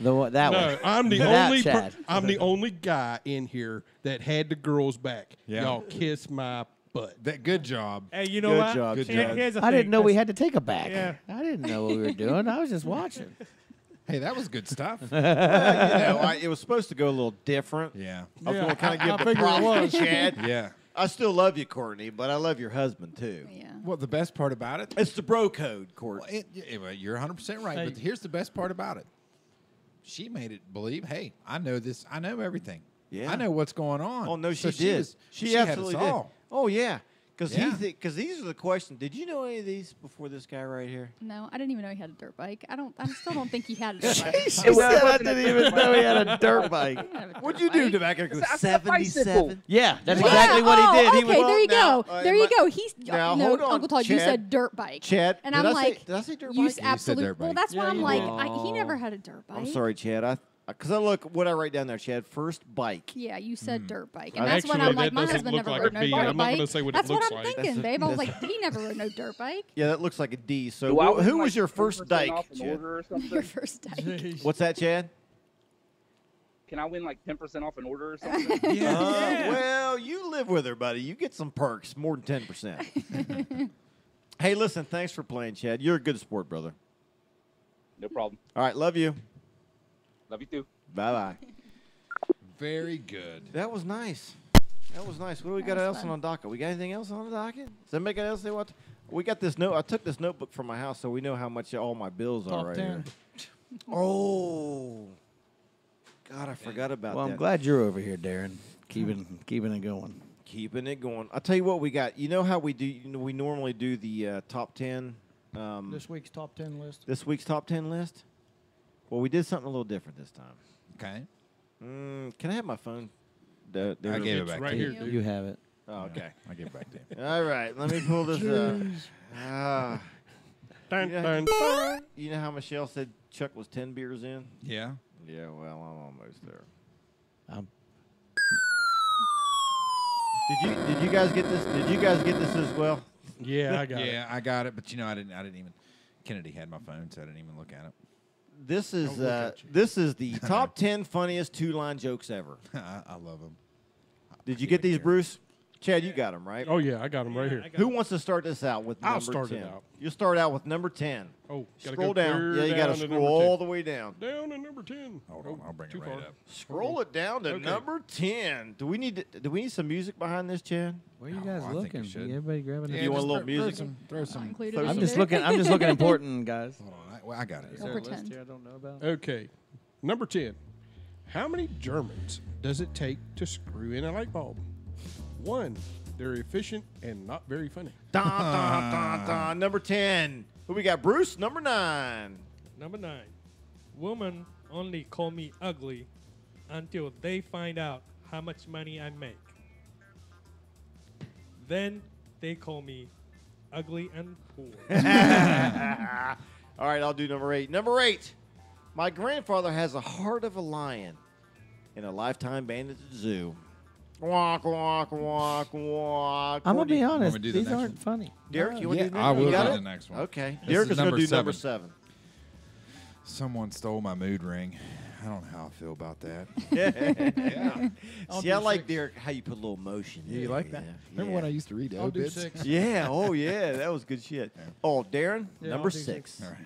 No,
one.
I'm the
That
only.
Chad.
I'm the only guy in here that had the girls back.
Yeah.
Y'all kiss my butt.
That good job.
Hey, you know
Good
what?
job,
Good
Here-
job.
Here's the
I
thing.
didn't know we had to take a back.
Yeah.
I didn't know what we were doing. I was just watching.
Hey, that was good stuff.
It was supposed to go a little different.
Yeah.
I was going to kind
I
of give the
figured it
props to
was.
Chad.
Yeah.
I still love you, Courtney, but I love your husband too.
Yeah.
Well, the best part about it,
It's the bro code, Court.
well, you're 100% right.
Hey.
But here's the best part about it. She made it believe, hey, I know this. I know everything.
Yeah.
I know what's going on.
Oh no,
So
she did.
was-
she
had us
absolutely did.
all.
Oh yeah, because
Yeah.
these are the questions. Did you know any of these before this guy right here?
No, I didn't even know he had a dirt bike. I still don't think he had a dirt bike.
She said I didn't even know he had a dirt bike.
He didn't have a
What'd
dirt
you do
bike.
back there?
It's a bicycle.
77.
Yeah, that's
Yeah,
exactly what he did.
Oh,
He
okay,
was
there you
now,
go. There you go. He's
now,
no,
hold on,
Uncle Todd. You
Chad.
said dirt bike.
Chad,
and
did
I'm
I
like,
say, did I say dirt
you
bike?
s-
said
absolutely.
dirt
Well,
bike.
that's why
Yeah,
I'm
you
like,
did.
he never had a dirt bike.
I'm sorry, Chad. Because I look what I write down there, Chad. First bike.
Yeah, you said dirt bike,
Uh,
and that's what
actually,
I'm like.
that
My
doesn't
husband
look
never
like
rode
a
no
D.
dirt
I'm not
bike.
gonna say what it
That's what
looks
I'm
like.
thinking,
That's a-
babe. I was
that's-
like, he never rode no dirt bike.
Yeah, that looks like a D. So
Do I win,
who
like,
was your first
10%
dike?
off an
Chad?
order or something?
Your first dike.
What's that, Chad?
Can I win like 10% off an order or something?
Well, you live with her, buddy. You get some perks, more than 10%. Hey, listen, thanks for playing, Chad. You're a good sport, brother.
No problem.
All right, love you.
Love you too.
Bye-bye.
Very good.
That was nice. That was nice. What do we got
was
else
fun.
on the docket? We got anything else on the docket? Does anybody else say what? We got this note. I took this notebook from my house so we know how much all my bills are
Top
right
10.
here. Oh. God, I forgot about
Well,
that.
I'm glad you're over here, Darren. Keeping it going.
Keeping it going. I'll tell you what we got. You know how we do? You know, we normally do the top 10.
This week's top 10 list.
This week's top 10 list. Well, we did something a little different this time.
Okay.
Can I have my phone?
I gave it
It's
back
right
to
here,
you.
dude.
You have it.
Oh, okay.
I give it back to you.
All right. Let me pull this up.
Dun,
Yeah.
dun, dun.
You know how Michelle said Chuck was 10 beers in?
Yeah.
Yeah, well, I'm almost there.
Um,
Did you guys get this? Did you guys get this as well?
Yeah, I got it.
Yeah, I got it, but I didn't even. Kennedy had my phone, so I didn't even look at it.
This is
Don't look at you.
this is the top 10 funniest 2-line jokes ever.
I love them.
Did you get these, Bruce? Chad, you got them, right?
Oh yeah, I got them right here.
Who wants to start this out with number
I'll start
10?
it out.
You start out with number 10.
Oh, gotta
Scroll
go
down.
clear
Yeah, you got to
down to
scroll
number 10.
all the way down.
Down to number 10.
Hold on, I'll bring
too
it right
far.
up.
Scroll it down to
Okay.
number 10. Do we need some music behind this, Chad?
where are you
Oh,
guys
I think we
looking?
should.
Everybody grabbing
Yeah,
it.
you want a
just
little music?
Throw
Not
some.
included
I'm
I'm
in
just
there.
looking. I'm just looking important, guys.
Hold on, I got it.
Is
We'll
there a list
pretend.
here I don't know about?
Okay, number 10. How many Germans does it take to screw in a light bulb? 1, They're efficient and not very funny.
Dun, dun, dun, dun. Number 10. Who we got? Bruce, number 9.
Number 9. Women only call me ugly until they find out how much money I make. Then they call me ugly and poor.
All right, I'll do number 8. Number 8. My grandfather has a heart of a lion and a lifetime ban at the zoo. Walk, walk, walk, walk.
I'm going to be
Want
honest.
me to do the
These
next
aren't
one?
funny.
Derek, you want to do
I will
you got
do
it?
the next one.
Okay.
This
Derek
is
is going to
number
do number
7.
7.
Someone stole my mood ring. I don't know how I feel about that.
Yeah.
I'll
See,
do
I like,
6.
Derek, how you put a little motion.
Yeah, you
there,
like that?
yeah.
Remember when I used to read
I'll do
obits?
6.
Yeah. Oh, yeah. That was good shit. Oh, Darren,
Yeah,
number
I'll do
6.
All right.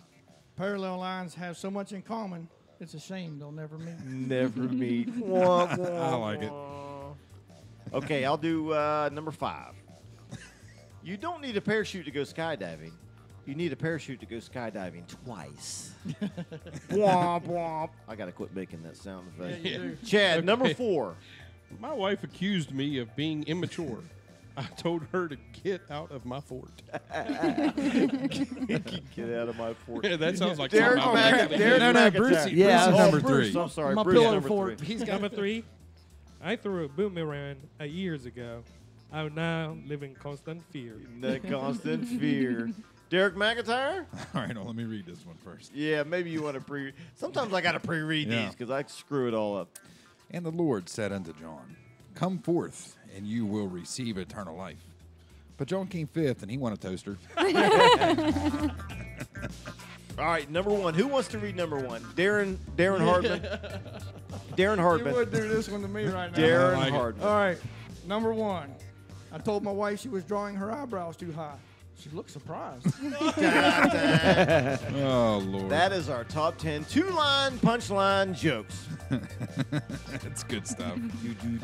Parallel lines have so much in common. It's a shame they'll never meet.
Never meet. Wah,
I
wah,
like it.
wah. Okay, I'll do number 5. You don't need a parachute to go skydiving. You need a parachute to go skydiving twice. Womp, womp. I got to quit making that sound effect.
Yeah, you do.
Chad, number
Okay.
4.
My wife accused me of being immature. I told her to get out of my fort.
Get out of my fort.
Yeah, that sounds like
Derek
something I would
Mac-
really
Derek
do.
No,
McIntyre.
Brucey.
Yeah,
Brucey.
number
Bruce,
3.
I'm sorry.
My
Bruce,
pillow
number
fort.
3.
He's got
Number 3. I threw a boomerang years ago. I now live in constant fear.
The constant fear. Derek McIntyre?
All right, well, let me read this one first.
Yeah, maybe you want to pre. Sometimes I got to pre-read
Yeah.
these because I screw it all up.
And the Lord said unto John, Come forth, and you will receive eternal life. But John came fifth, and he won a toaster.
All right, number 1. Who wants to read number 1? Darren Hardman. Darren
You
Hardman.
would do this one to me right now.
Darren
I like it.
Hardman.
All right. Number 1. I told my wife she was drawing her eyebrows too high. She looked surprised.
Oh, Lord.
That is our top 10 two-line punchline jokes.
That's good stuff. I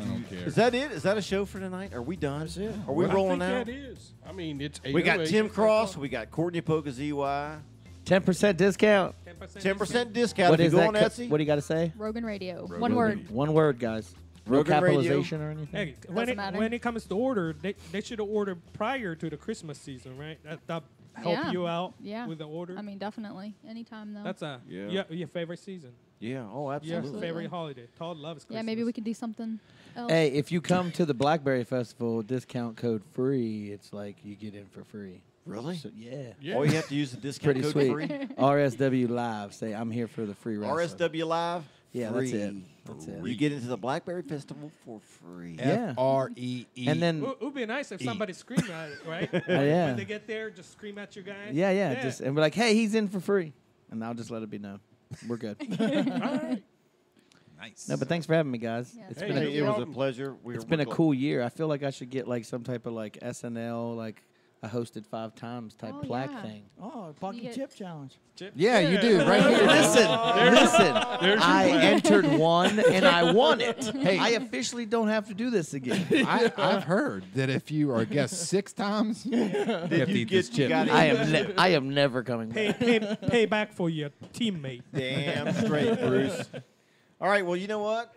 don't care.
Is that it? Is that a show for tonight? Are we done?
That's it.
Are we
I
rolling
think
out?
that is. I mean, it's 808.
We got Tim Cross. We got Courtney Polka ZY.
10% discount.
10% discount
What
if
is
you go
that?
on Etsy.
What do you got to say?
Rogan Radio.
Rogan
One word.
Radio.
One word, guys. No
Rogan Radio.
capitalization or anything?
Hey,
Doesn't matter.
when it comes to order, they should have ordered prior to the Christmas season, right? That help
Yeah.
you out
Yeah.
with the order.
I mean, definitely. Anytime, though.
That's
Yeah.
your favorite season.
Yeah. Oh,
Your
absolutely.
favorite holiday. Todd loves Christmas.
yeah, maybe we could do something else.
Hey, if you come to the Blackberry Festival, discount code free, it's like you get in for free.
Really?
So, yeah.
Yeah.
All you have to use the discount
Pretty
code
sweet.
free.
RSW Live. Say, I'm here for the free wrestling.
RSW Live.
Yeah,
free.
that's it. That's it.
You get into the Blackberry Festival for free.
Yeah.
F-R-E-E.
And then,
It would be nice if somebody screamed at it, right?
yeah.
When they get there, just scream at your guy.
yeah, just and we're like, hey, he's in for free. And I'll just let it be known. We're good.
Nice.
No, but thanks for having me, guys.
Yeah.
It's
Hey,
been a,
Hey, it was a pleasure.
it's been a cool year. I feel like I should get like some type of like SNL, like I hosted 5 times type
Oh,
plaque
yeah.
thing.
Oh, Pocky
get-
Chip Challenge.
Yeah, you do, right here.
Listen,
There's
I
your
entered one and I won it. Hey, I officially don't have to do this again.
I've heard that if you are a guest 6 times, you have to
you
eat this
get- you
chip.
got it.
I am never coming back.
Pay back for your teammate.
Damn straight, Bruce. All right, well, you know what?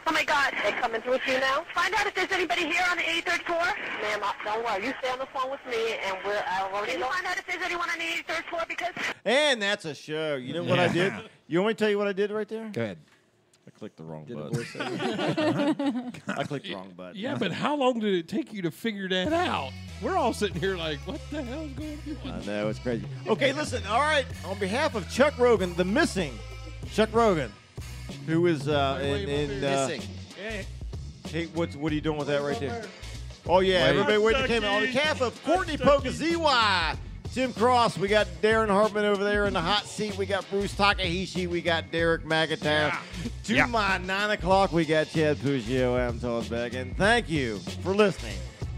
Oh my God, they coming through with you now? Find out if there's anybody here on the 83rd floor. Ma'am, don't worry. You stay on the phone with me, and I'll already know. Find out if there's anyone on the 83rd floor because.
And that's a show. You know what I did? You want me to tell you what I did right there?
Go ahead.
I clicked the wrong
Did a
button.
voiceover.
I clicked the wrong button.
Yeah, but how long did it take you to figure that out? We're all sitting here like, what the hell's going on?
I know, it's crazy. Okay, listen. All right, on behalf of Chuck Rogan, the missing Chuck Rogan, who is
Missing.
Hey, what are you doing with that right there? Oh yeah, everybody wait to came on behalf of Courtney Polka ZY, Tim Cross, we got Darren Hartman over there in the hot seat. We got Bruce Takahashi. We got Derek McIntyre. To my 9 o'clock, we got Chad Puccio. I'm Todd Beck, and thank you for listening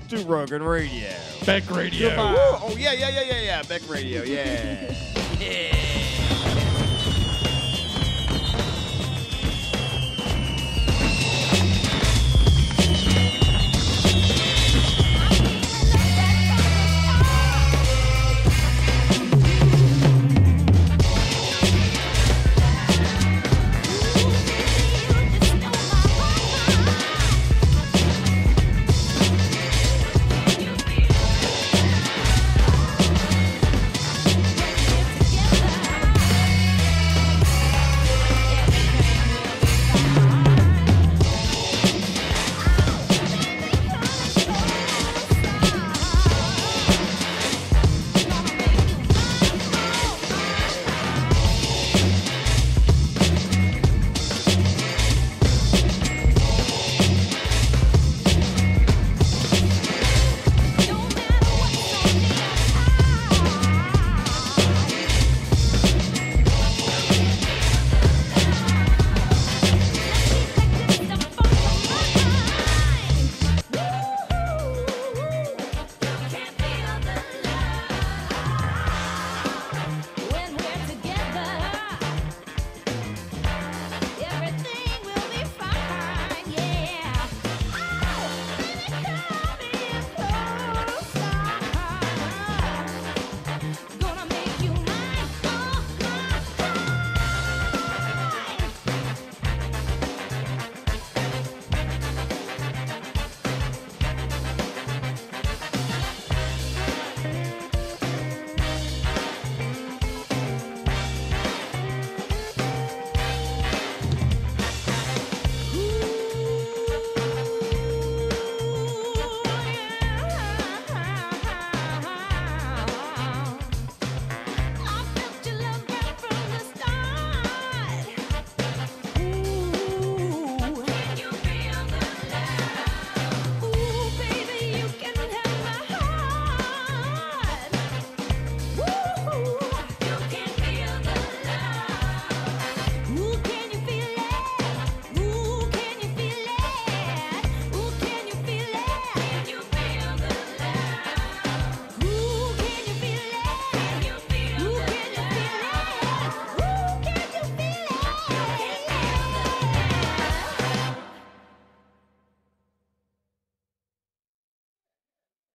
to Rogan Radio.
Beck Radio.
Woo! Oh yeah, Beck Radio, yeah. Yeah.